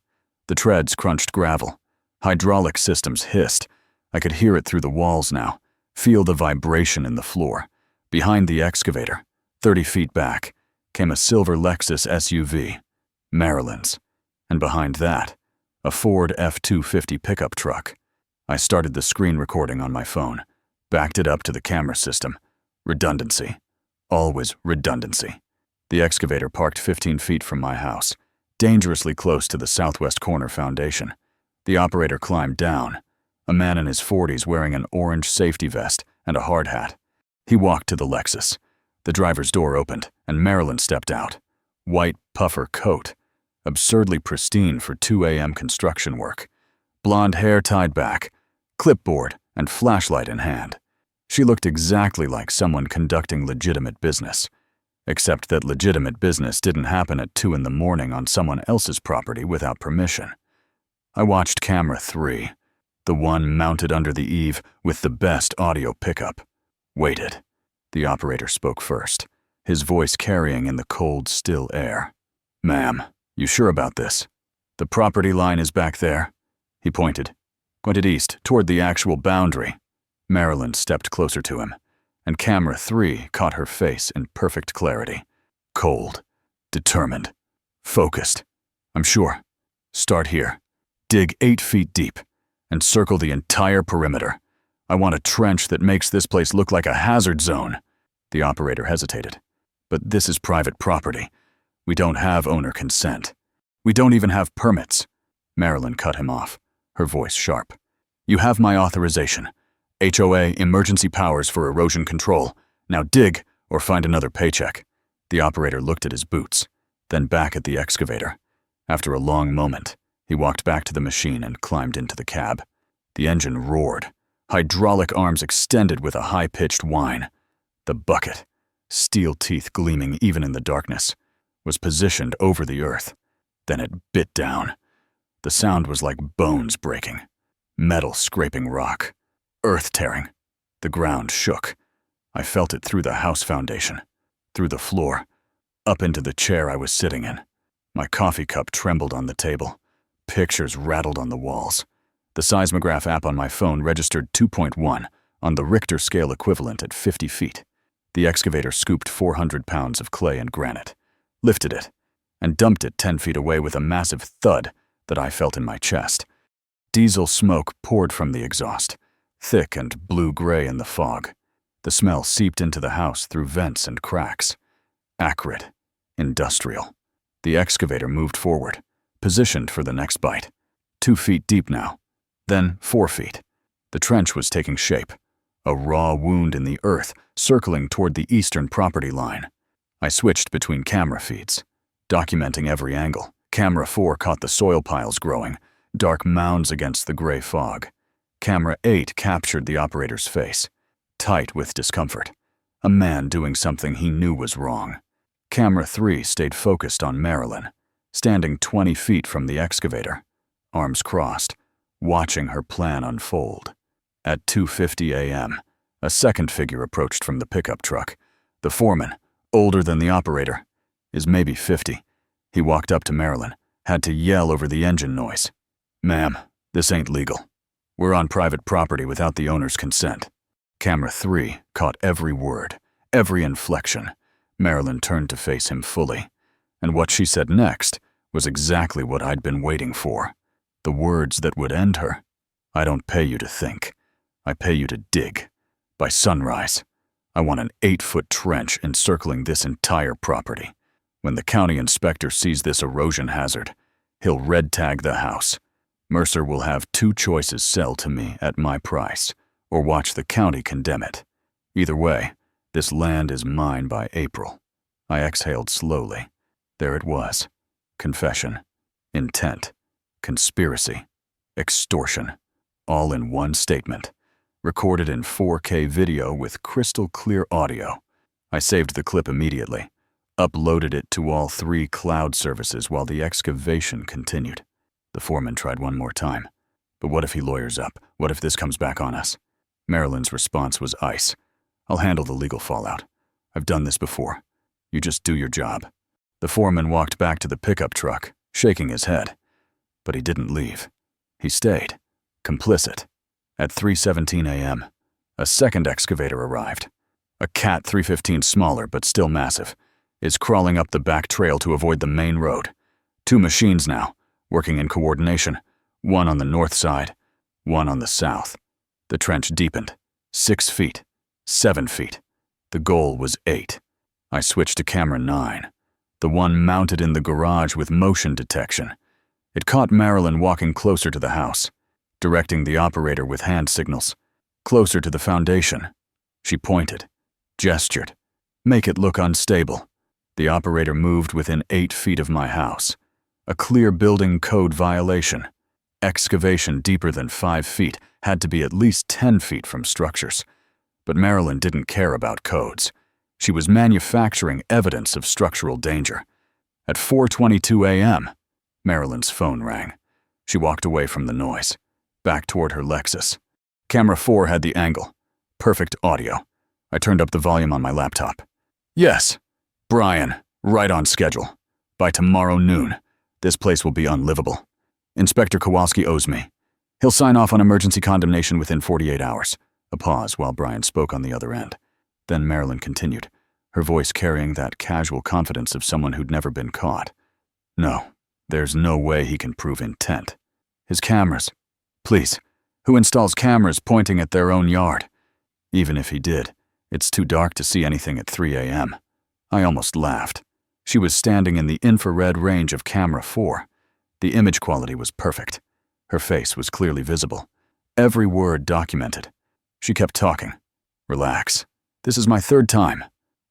The treads crunched gravel. Hydraulic systems hissed. I could hear it through the walls now, feel the vibration in the floor. Behind the excavator, 30 feet back, came a silver Lexus SUV, Marilyn's, and behind that, a Ford F-250 pickup truck. I started the screen recording on my phone, backed it up to the camera system. Redundancy. Always redundancy. The excavator parked 15 feet from my house, dangerously close to the southwest corner foundation. The operator climbed down, a man in his 40s wearing an orange safety vest and a hard hat. He walked to the Lexus. The driver's door opened, and Marilyn stepped out. White puffer coat, absurdly pristine for 2 a.m. construction work. Blonde hair tied back, clipboard and flashlight in hand. She looked exactly like someone conducting legitimate business, except that legitimate business didn't happen at 2 in the morning on someone else's property without permission. I watched camera 3, the one mounted under the eave with the best audio pickup. Waited. The operator spoke first, his voice carrying in the cold, still air. "Ma'am, you sure about this? The property line is back there?" He pointed east, toward the actual boundary. Marilyn stepped closer to him, and camera 3 caught her face in perfect clarity. Cold, determined, focused. "I'm sure. Start here. Dig 8 feet deep, and circle the entire perimeter. I want a trench that makes this place look like a hazard zone." The operator hesitated. "But this is private property. We don't have owner consent. We don't even have permits." Marilyn cut him off, her voice sharp. "You have my authorization. HOA emergency powers for erosion control. Now dig or find another paycheck." The operator looked at his boots, then back at the excavator. After a long moment, he walked back to the machine and climbed into the cab. The engine roared, hydraulic arms extended with a high-pitched whine. The bucket, steel teeth gleaming even in the darkness, was positioned over the earth. Then it bit down. The sound was like bones breaking, metal scraping rock, earth tearing. The ground shook. I felt it through the house foundation, through the floor, up into the chair I was sitting in. My coffee cup trembled on the table. Pictures rattled on the walls. The seismograph app on my phone registered 2.1 on the Richter scale equivalent at 50 feet. The excavator scooped 400 pounds of clay and granite, lifted it, and dumped it 10 feet away with a massive thud that I felt in my chest. Diesel smoke poured from the exhaust, thick and blue-gray in the fog. The smell seeped into the house through vents and cracks. Acrid, industrial. The excavator moved forward, positioned for the next bite. 2 feet deep now, then 4 feet. The trench was taking shape, a raw wound in the earth circling toward the eastern property line. I switched between camera feeds, documenting every angle. Camera 4 caught the soil piles growing, dark mounds against the gray fog. Camera 8 captured the operator's face, tight with discomfort. A man doing something he knew was wrong. Camera 3 stayed focused on Marilyn, standing 20 feet from the excavator, arms crossed, watching her plan unfold. At 2:50 a.m., a second figure approached from the pickup truck. The foreman, older than the operator, is maybe 50. He walked up to Marilyn, had to yell over the engine noise. "Ma'am, this ain't legal. We're on private property without the owner's consent." Camera 3 caught every word, every inflection. Marilyn turned to face him fully, and what she said next was exactly what I'd been waiting for. The words that would end her. "I don't pay you to think. I pay you to dig. By sunrise, I want an 8-foot trench encircling this entire property. When the county inspector sees this erosion hazard, he'll red tag the house. Mercer will have 2 choices: sell to me at my price, or watch the county condemn it. Either way, this land is mine by April." I exhaled slowly. There it was. Confession, intent, conspiracy, extortion, all in one statement, recorded in 4K video with crystal clear audio. I saved the clip immediately, uploaded it to all 3 cloud services while the excavation continued. The foreman tried one more time. But what if he lawyers up? What if this comes back on us? Marilyn's response was ice. "I'll handle the legal fallout. I've done this before. You just do your job." The foreman walked back to the pickup truck, shaking his head. But he didn't leave. He stayed, complicit. At 3:17 a.m., a second excavator arrived. A Cat 315 smaller but still massive, is crawling up the back trail to avoid the main road. 2 machines now, working in coordination, one on the north side, one on the south. The trench deepened, 6 feet, 7 feet. The goal was 8. I switched to camera 9, the one mounted in the garage with motion detection. It caught Marilyn walking closer to the house, directing the operator with hand signals. Closer to the foundation. She pointed, gestured. "Make it look unstable." The operator moved within 8 feet of my house. A clear building code violation. Excavation deeper than 5 feet had to be at least 10 feet from structures. But Marilyn didn't care about codes. She was manufacturing evidence of structural danger. At 4:22 a.m., Marilyn's phone rang. She walked away from the noise, back toward her Lexus. Camera 4 had the angle. Perfect audio. I turned up the volume on my laptop. "Yes, Brian, right on schedule. By tomorrow noon, this place will be unlivable. Inspector Kowalski owes me. He'll sign off on emergency condemnation within 48 hours. A pause while Brian spoke on the other end. Then Marilyn continued, her voice carrying that casual confidence of someone who'd never been caught. "No, there's no way he can prove intent. His cameras. Please, who installs cameras pointing at their own yard? Even if he did, it's too dark to see anything at 3 a.m. I almost laughed. She was standing in the infrared range of camera 4. The image quality was perfect. Her face was clearly visible. Every word documented. She kept talking. "Relax. This is my 3rd time.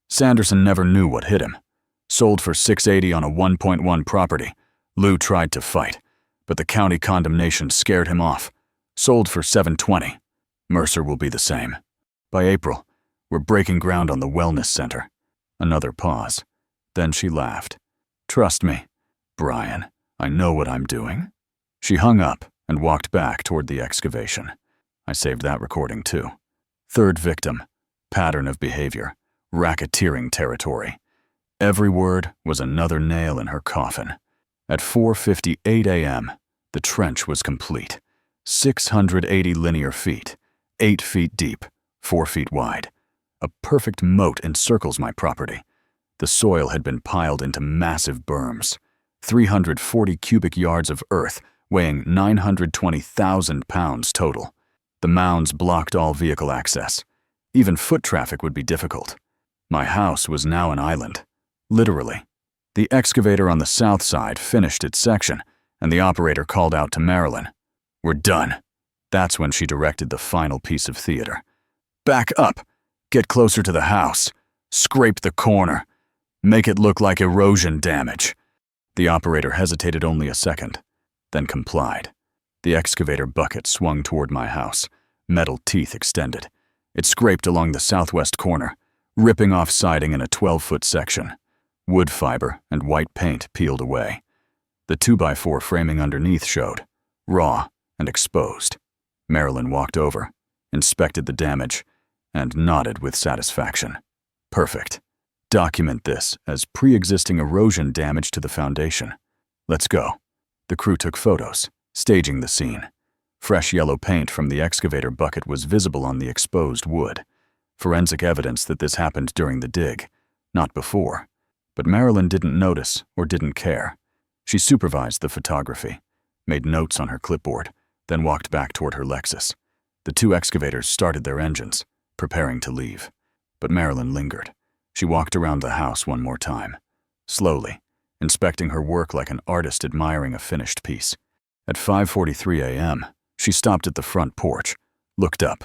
Sanderson never knew what hit him. Sold for $680 on a 1.1 property. Lou tried to fight, but the county condemnation scared him off. Sold for $720. Mercer will be the same. By April, we're breaking ground on the wellness center." Another pause. Then she laughed. "Trust me, Brian, I know what I'm doing." She hung up and walked back toward the excavation. I saved that recording too. 3rd victim. Pattern of behavior. Racketeering territory. Every word was another nail in her coffin. At 4:58 a.m., the trench was complete. 680 linear feet, 8 feet deep, 4 feet wide. A perfect moat encircles my property. The soil had been piled into massive berms. 340 cubic yards of earth, weighing 920,000 pounds total. The mounds blocked all vehicle access. Even foot traffic would be difficult. My house was now an island. Literally. The excavator on the south side finished its section, and the operator called out to Marilyn. "We're done." That's when she directed the final piece of theater. "Back up. Get closer to the house. Scrape the corner. Make it look like erosion damage." The operator hesitated only a second, then complied. The excavator bucket swung toward my house, metal teeth extended. It scraped along the southwest corner, ripping off siding in a 12-foot section. Wood fiber and white paint peeled away. The 2x4 framing underneath showed, raw and exposed. Marilyn walked over, inspected the damage, and nodded with satisfaction. Perfect. Document this as pre-existing erosion damage to the foundation. Let's go. The crew took photos, staging the scene. Fresh yellow paint from the excavator bucket was visible on the exposed wood. Forensic evidence that this happened during the dig, not before. But Marilyn didn't notice or didn't care. She supervised the photography, made notes on her clipboard, then walked back toward her Lexus. The two excavators started their engines, preparing to leave. But Marilyn lingered. She walked around the house one more time, slowly, inspecting her work like an artist admiring a finished piece. At 5:43 a.m., she stopped at the front porch, looked up,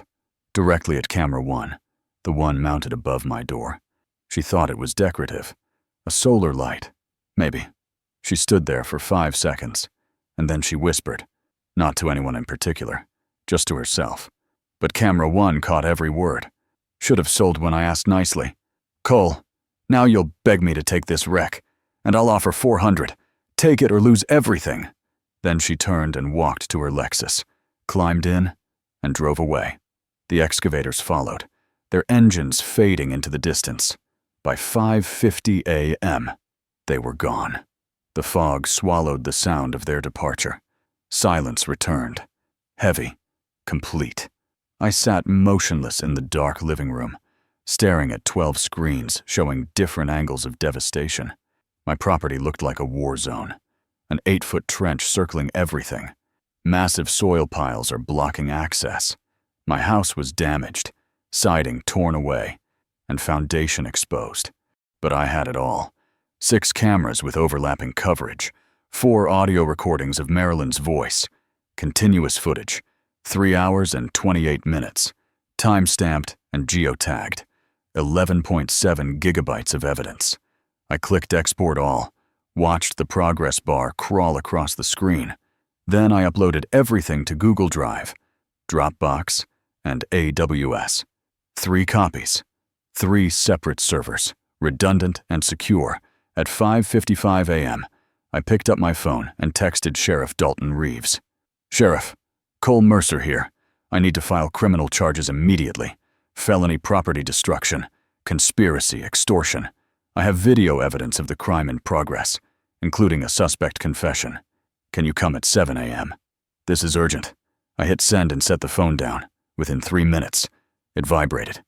directly at camera 1, the one mounted above my door. She thought it was decorative. A solar light, maybe. She stood there for 5 seconds, and then she whispered, not to anyone in particular, just to herself. But camera 1 caught every word. Should have sold when I asked nicely. Cole, now you'll beg me to take this wreck, and I'll offer $400. Take it or lose everything. Then she turned and walked to her Lexus, climbed in, and drove away. The excavators followed, their engines fading into the distance. By 5:50 a.m., they were gone. The fog swallowed the sound of their departure. Silence returned, heavy, complete. I sat motionless in the dark living room, staring at 12 screens showing different angles of devastation. My property looked like a war zone, an 8-foot trench circling everything. Massive soil piles are blocking access. My house was damaged, siding torn away, and foundation exposed. But I had it all. 6 cameras with overlapping coverage, 4 audio recordings of Marilyn's voice, continuous footage, 3 hours and 28 minutes, time-stamped and geotagged, 11.7 gigabytes of evidence. I clicked export all, watched the progress bar crawl across the screen. Then I uploaded everything to Google Drive, Dropbox, and AWS. 3 copies. 3 separate servers, redundant and secure. At 5:55 a.m., I picked up my phone and texted Sheriff Dalton Reeves. Sheriff, Cole Mercer here. I need to file criminal charges immediately. Felony property destruction, conspiracy, extortion. I have video evidence of the crime in progress, including a suspect confession. Can you come at 7 a.m.? This is urgent. I hit send and set the phone down. Within 3 minutes, it vibrated.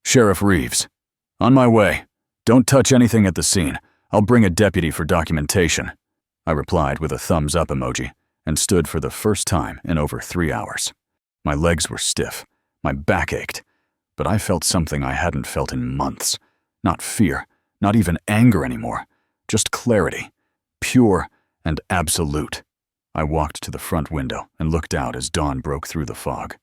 Sheriff Reeves. On my way. Don't touch anything at the scene. I'll bring a deputy for documentation. I replied with a thumbs up emoji and stood for the first time in over 3 hours. My legs were stiff. My back ached. But I felt something I hadn't felt in months. Not fear, not even anger anymore. Just clarity. Pure and absolute. I walked to the front window and looked out as dawn broke through the fog.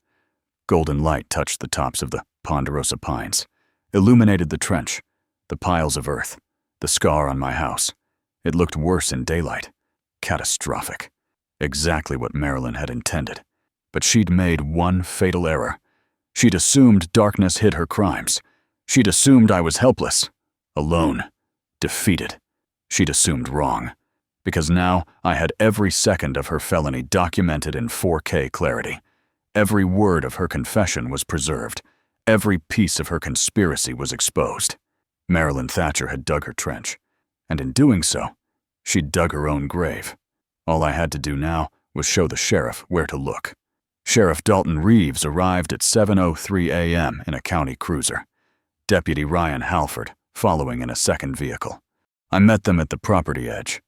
Golden light touched the tops of the ponderosa pines, illuminated the trench, the piles of earth, the scar on my house. It looked worse in daylight. Catastrophic. Exactly what Marilyn had intended. But she'd made one fatal error. She'd assumed darkness hid her crimes. She'd assumed I was helpless, alone, defeated. She'd assumed wrong. Because now I had every second of her felony documented in 4K clarity. Every word of her confession was preserved. Every piece of her conspiracy was exposed. Marilyn Thatcher had dug her trench, and in doing so, she'd dug her own grave. All I had to do now was show the sheriff where to look. Sheriff Dalton Reeves arrived at 7:03 a.m. in a county cruiser. Deputy Ryan Halford following in a second vehicle. I met them at the property edge.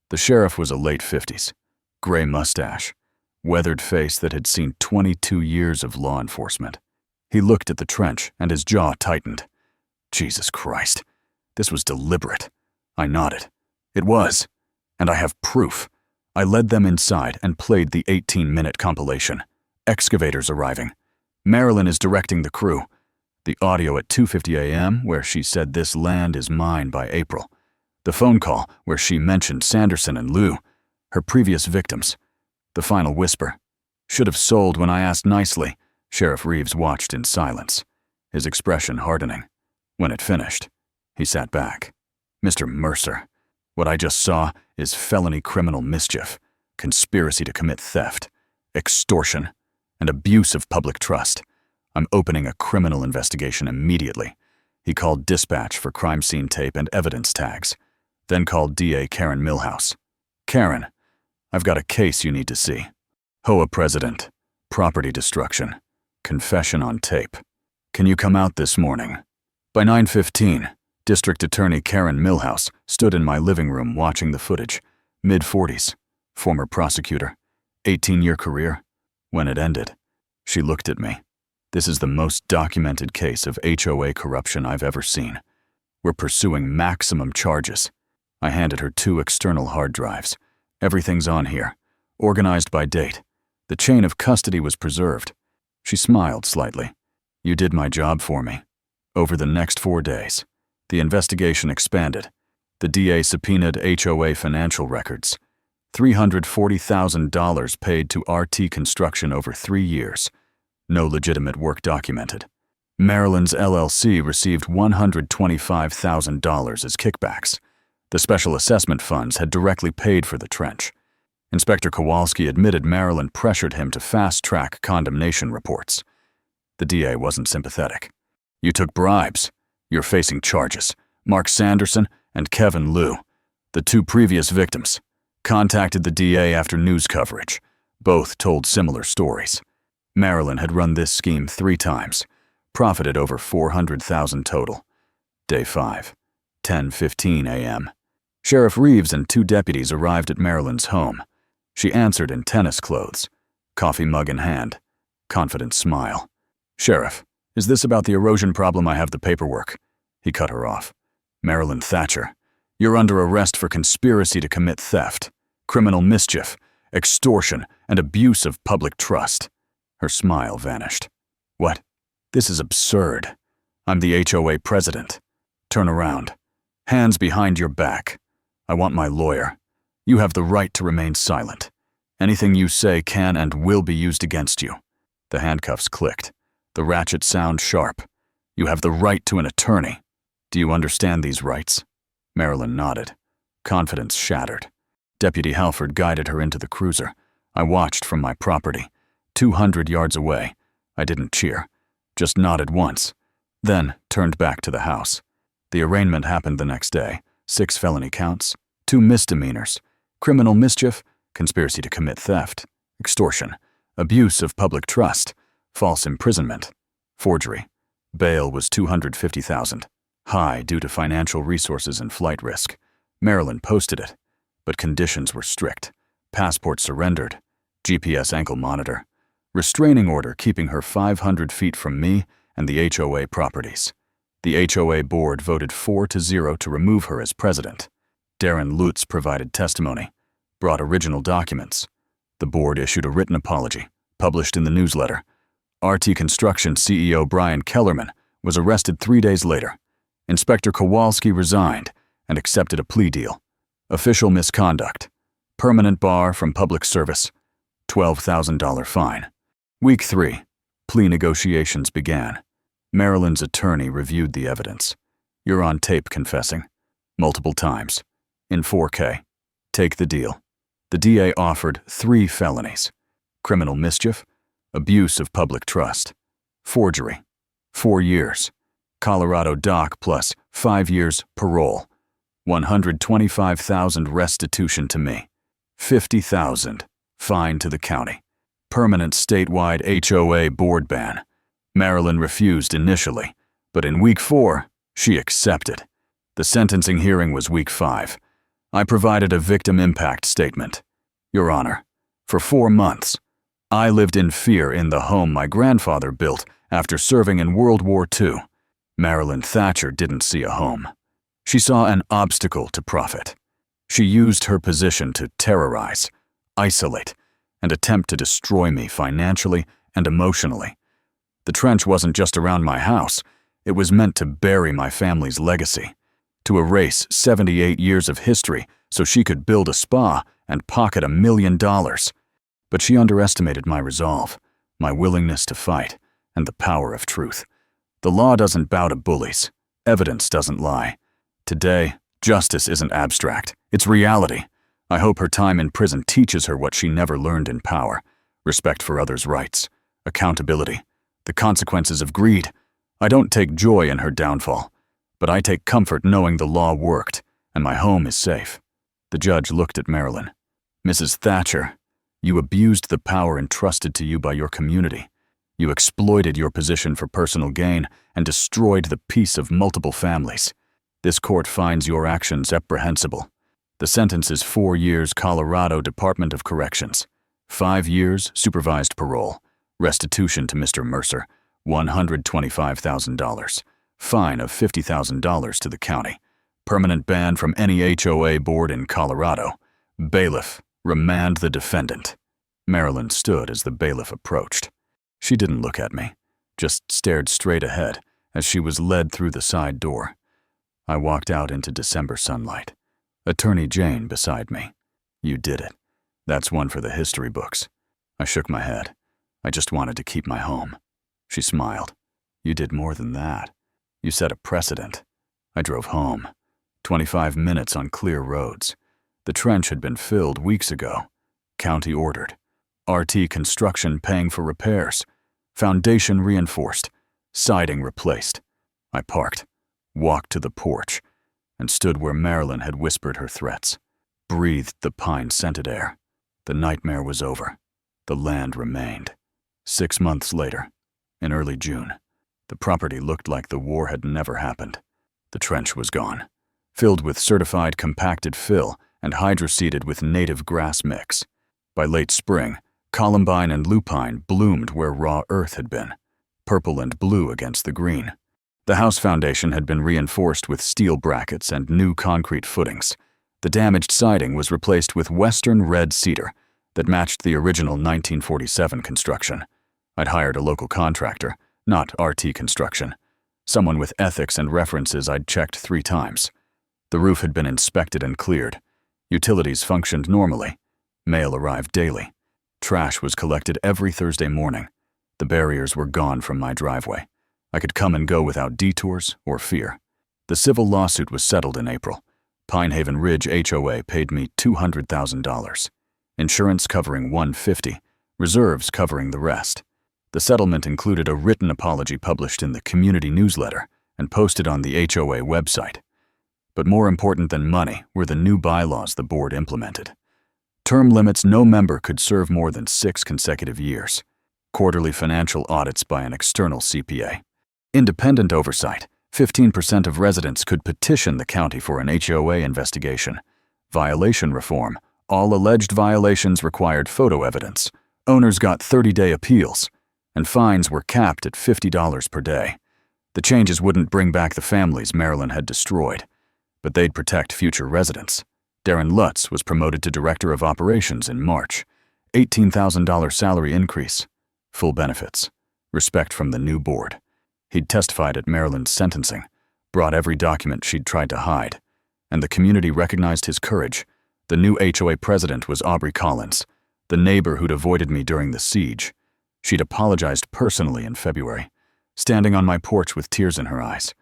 The sheriff was a late 50s, gray mustache, weathered face that had seen 22 years of law enforcement. He looked at the trench and his jaw tightened. Jesus Christ, this was deliberate. I nodded. It was, and I have proof. I led them inside and played the 18-minute compilation. Excavators arriving. Marilyn is directing the crew. The audio at 2:50 a.m. where she said this land is mine by April. The phone call where she mentioned Sanderson and Lou, her previous victims. The final whisper. Should have sold when I asked nicely. Sheriff Reeves watched in silence, his expression hardening. When it finished, he sat back. Mr. Mercer, what I just saw is felony criminal mischief, conspiracy to commit theft, extortion, and abuse of public trust. I'm opening a criminal investigation immediately. He called dispatch for crime scene tape and evidence tags, then called DA Karen Milhouse. Karen, I've got a case you need to see. HOA president, property destruction, confession on tape. Can you come out this morning? By 9:15, District Attorney Karen Milhouse stood in my living room watching the footage. Mid-40s, former prosecutor, 18-year career. When it ended, she looked at me. This is the most documented case of HOA corruption I've ever seen. We're pursuing maximum charges. I handed her 2 external hard drives. Everything's on here, organized by date. The chain of custody was preserved. She smiled slightly. You did my job for me. Over the next 4 days, the investigation expanded. The DA subpoenaed HOA financial records. $340,000 paid to RT Construction over 3 years. No legitimate work documented. Marilyn's LLC received $125,000 as kickbacks. The special assessment funds had directly paid for the trench. Inspector Kowalski admitted Marilyn pressured him to fast-track condemnation reports. The DA wasn't sympathetic. You took bribes. You're facing charges. Mark Sanderson and Kevin Liu, the 2 previous victims, contacted the DA after news coverage. Both told similar stories. Marilyn had run this scheme 3 times, profited over $400,000 total. Day 5, 10:15 a.m. Sheriff Reeves and 2 deputies arrived at Marilyn's home. She answered in tennis clothes, coffee mug in hand, confident smile. Sheriff, is this about the erosion problem? I have the paperwork. He cut her off. Marilyn Thatcher, you're under arrest for conspiracy to commit theft, criminal mischief, extortion, and abuse of public trust. Her smile vanished. What? This is absurd. I'm the HOA president. Turn around. Hands behind your back. I want my lawyer. You have the right to remain silent. Anything you say can and will be used against you. The handcuffs clicked. The ratchet sound sharp. You have the right to an attorney. Do you understand these rights? Marilyn nodded. Confidence shattered. Deputy Halford guided her into the cruiser. I watched from my property. 200 yards away. I didn't cheer. Just nodded once. Then turned back to the house. The arraignment happened the next day. 6 felony counts, 2 misdemeanors, criminal mischief, conspiracy to commit theft, extortion, abuse of public trust, false imprisonment, forgery. Bail was $250,000, high due to financial resources and flight risk. Marilyn posted it, but conditions were strict. Passport surrendered, GPS ankle monitor, restraining order keeping her 500 feet from me and the HOA properties. The HOA board voted 4-0 to remove her as president. Darren Lutz provided testimony, brought original documents. The board issued a written apology, published in the newsletter. RT Construction CEO Brian Kellerman was arrested 3 days later. Inspector Kowalski resigned and accepted a plea deal. Official misconduct, permanent bar from public service, $12,000 fine. Week 3, plea negotiations began. Marilyn's attorney reviewed the evidence. You're on tape confessing. Multiple times. In 4K. Take the deal. The DA offered 3 felonies. Criminal mischief, abuse of public trust, forgery, 4 years, Colorado doc plus 5 years parole, $125,000 restitution to me, $50,000 fine to the county, permanent statewide HOA board ban. Marilyn refused initially, but in week 4, she accepted. The sentencing hearing was week 5. I provided a victim impact statement. Your Honor, for 4 months, I lived in fear in the home my grandfather built after serving in World War II. Marilyn Thatcher didn't see a home. She saw an obstacle to profit. She used her position to terrorize, isolate, and attempt to destroy me financially and emotionally. The trench wasn't just around my house. It was meant to bury my family's legacy, to erase 78 years of history so she could build a spa and pocket $1 million. But she underestimated my resolve, my willingness to fight, and the power of truth. The law doesn't bow to bullies. Evidence doesn't lie. Today, justice isn't abstract. It's reality. I hope her time in prison teaches her what she never learned in power: respect for others' rights, accountability, the consequences of greed. I don't take joy in her downfall, but I take comfort knowing the law worked and my home is safe. The judge looked at Marilyn. Mrs. Thatcher, you abused the power entrusted to you by your community. You exploited your position for personal gain and destroyed the peace of multiple families. This court finds your actions reprehensible. The sentence is 4 years Colorado Department of Corrections, 5 years supervised parole, restitution to Mr. Mercer, $125,000, fine of $50,000 to the county, permanent ban from any HOA board in Colorado. Bailiff, remand the defendant. Marilyn stood as the bailiff approached. She didn't look at me, just stared straight ahead as she was led through the side door. I walked out into December sunlight. Attorney Jane beside me. You did it. That's one for the history books. I shook my head. I just wanted to keep my home. She smiled. You did more than that. You set a precedent. I drove home. 25 minutes on clear roads. The trench had been filled weeks ago. County ordered. RT Construction paying for repairs. Foundation reinforced. Siding replaced. I parked, walked to the porch, and stood where Marilyn had whispered her threats. Breathed the pine-scented air. The nightmare was over. The land remained. 6 months later, in early June, the property looked like the war had never happened. The trench was gone, filled with certified compacted fill and hydroseeded with native grass mix. By late spring, columbine and lupine bloomed where raw earth had been, purple and blue against the green. The house foundation had been reinforced with steel brackets and new concrete footings. The damaged siding was replaced with western red cedar that matched the original 1947 construction. I'd hired a local contractor, not RT Construction, someone with ethics and references I'd checked 3 times. The roof had been inspected and cleared. Utilities functioned normally. Mail arrived daily. Trash was collected every Thursday morning. The barriers were gone from my driveway. I could come and go without detours or fear. The civil lawsuit was settled in April. Pinehaven Ridge HOA paid me $200,000. Insurance covering $150,000, reserves covering the rest. The settlement included a written apology published in the community newsletter and posted on the HOA website. But more important than money were the new bylaws the board implemented. Term limits: no member could serve more than 6 consecutive years. Quarterly financial audits by an external CPA. Independent oversight: 15% of residents could petition the county for an HOA investigation. Violation reform: all alleged violations required photo evidence. Owners got 30-day appeals, and fines were capped at $50 per day. The changes wouldn't bring back the families Marilyn had destroyed, but they'd protect future residents. Darren Lutz was promoted to Director of Operations in March. $18,000 salary increase. Full benefits. Respect from the new board. He'd testified at Marilyn's sentencing, brought every document she'd tried to hide, and the community recognized his courage. The new HOA president was Aubrey Collins, the neighbor who'd avoided me during the siege. She'd apologized personally in February, standing on my porch with tears in her eyes.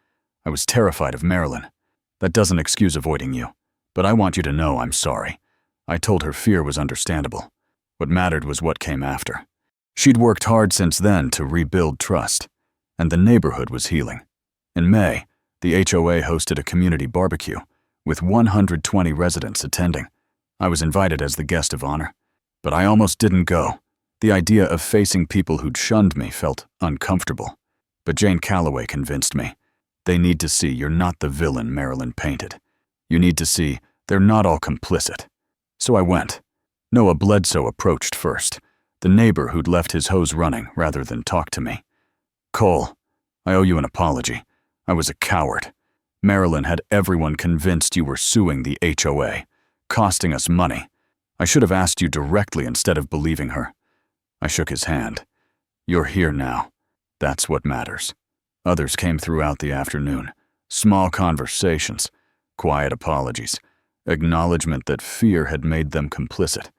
I was terrified of Marilyn. That doesn't excuse avoiding you, but I want you to know I'm sorry. I told her fear was understandable. What mattered was what came after. She'd worked hard since then to rebuild trust, and the neighborhood was healing. In May, the HOA hosted a community barbecue, with 120 residents attending. I was invited as the guest of honor, but I almost didn't go. The idea of facing people who'd shunned me felt uncomfortable. But Jane Calloway convinced me. They need to see you're not the villain Marilyn painted. You need to see they're not all complicit. So I went. Noah Bledsoe approached first, the neighbor who'd left his hose running rather than talk to me. Cole, I owe you an apology. I was a coward. Marilyn had everyone convinced you were suing the HOA, costing us money. I should have asked you directly instead of believing her. I shook his hand. You're here now. That's what matters. Others came throughout the afternoon. Small conversations, quiet apologies, acknowledgement that fear had made them complicit.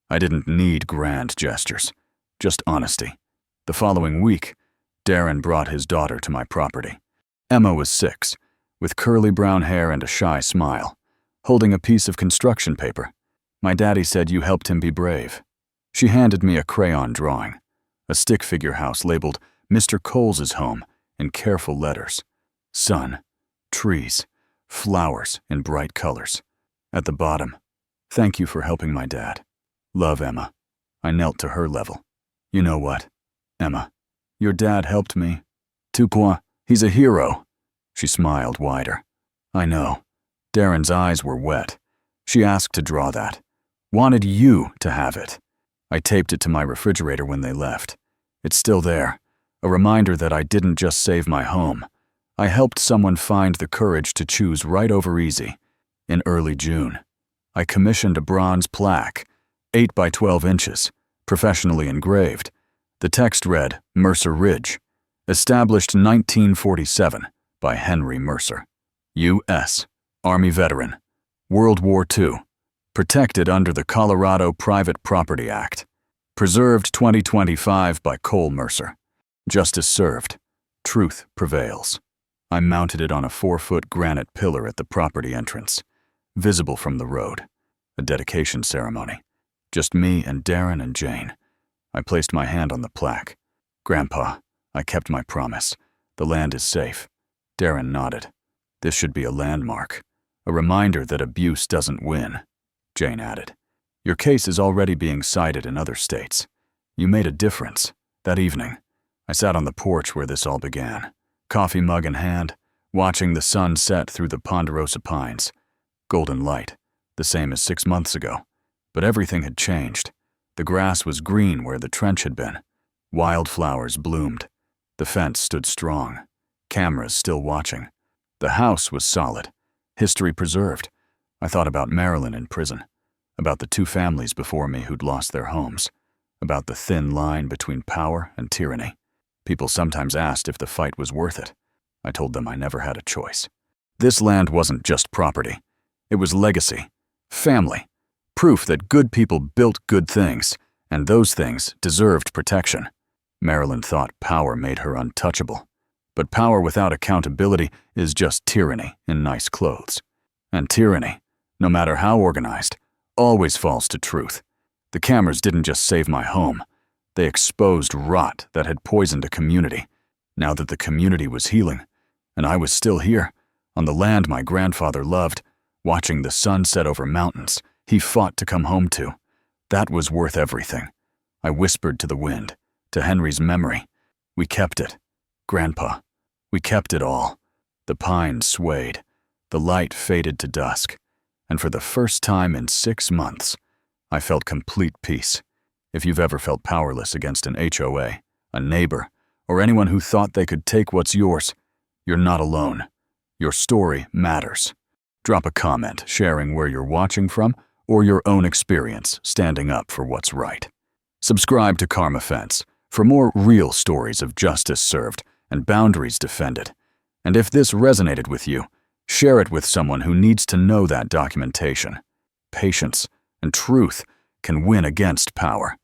I didn't need grand gestures, just honesty. The following week, Darren brought his daughter to my property. Emma was 6, with curly brown hair and a shy smile, holding a piece of construction paper. My daddy said you helped him be brave. She handed me a crayon drawing, a stick figure house labeled Mr. Coles's home in careful letters. Sun, trees, flowers in bright colors. At the bottom, thank you for helping my dad. Love, Emma. I knelt to her level. You know what, Emma? Your dad helped me. Tout point, he's a hero. She smiled wider. I know. Darren's eyes were wet. She asked to draw that. Wanted you to have it. I taped it to my refrigerator when they left. It's still there, a reminder that I didn't just save my home. I helped someone find the courage to choose right over easy. In early June, I commissioned a bronze plaque, 8 by 12 inches, professionally engraved. The text read, Mercer Ridge, established 1947 by Henry Mercer. U.S. Army veteran, World War II, protected under the Colorado Private Property Act, preserved 2025 by Cole Mercer. Justice served. Truth prevails. I mounted it on a 4-foot granite pillar at the property entrance, visible from the road. A dedication ceremony. Just me and Darren and Jane. I placed my hand on the plaque. Grandpa, I kept my promise. The land is safe. Darren nodded. This should be a landmark, a reminder that abuse doesn't win. Jane added, your case is already being cited in other states. You made a difference. That evening, I sat on the porch where this all began, coffee mug in hand, watching the sun set through the ponderosa pines. Golden light, the same as 6 months ago. But everything had changed. The grass was green where the trench had been. Wildflowers bloomed. The fence stood strong. Cameras still watching. The house was solid. History preserved. I thought about Marilyn in prison. About the 2 families before me who'd lost their homes. About the thin line between power and tyranny. People sometimes asked if the fight was worth it. I told them I never had a choice. This land wasn't just property. It was legacy. Family. Proof that good people built good things, and those things deserved protection. Marilyn thought power made her untouchable. But power without accountability is just tyranny in nice clothes. And tyranny, no matter how organized, always falls to truth. The cameras didn't just save my home. They exposed rot that had poisoned a community. Now that the community was healing, and I was still here, on the land my grandfather loved, watching the sun set over mountains he fought to come home to. That was worth everything. I whispered to the wind, to Henry's memory. We kept it. Grandpa, we kept it all. The pines swayed. The light faded to dusk. And for the first time in 6 months, I felt complete peace. If you've ever felt powerless against an HOA, a neighbor, or anyone who thought they could take what's yours, you're not alone. Your story matters. Drop a comment sharing where you're watching from or your own experience standing up for what's right. Subscribe to Karma Fence for more real stories of justice served and boundaries defended. And if this resonated with you, share it with someone who needs to know that documentation. Patience and truth can win against power.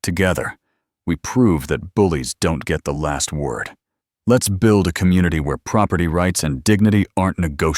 Together, we prove that bullies don't get the last word. Let's build a community where property rights and dignity aren't negotiable.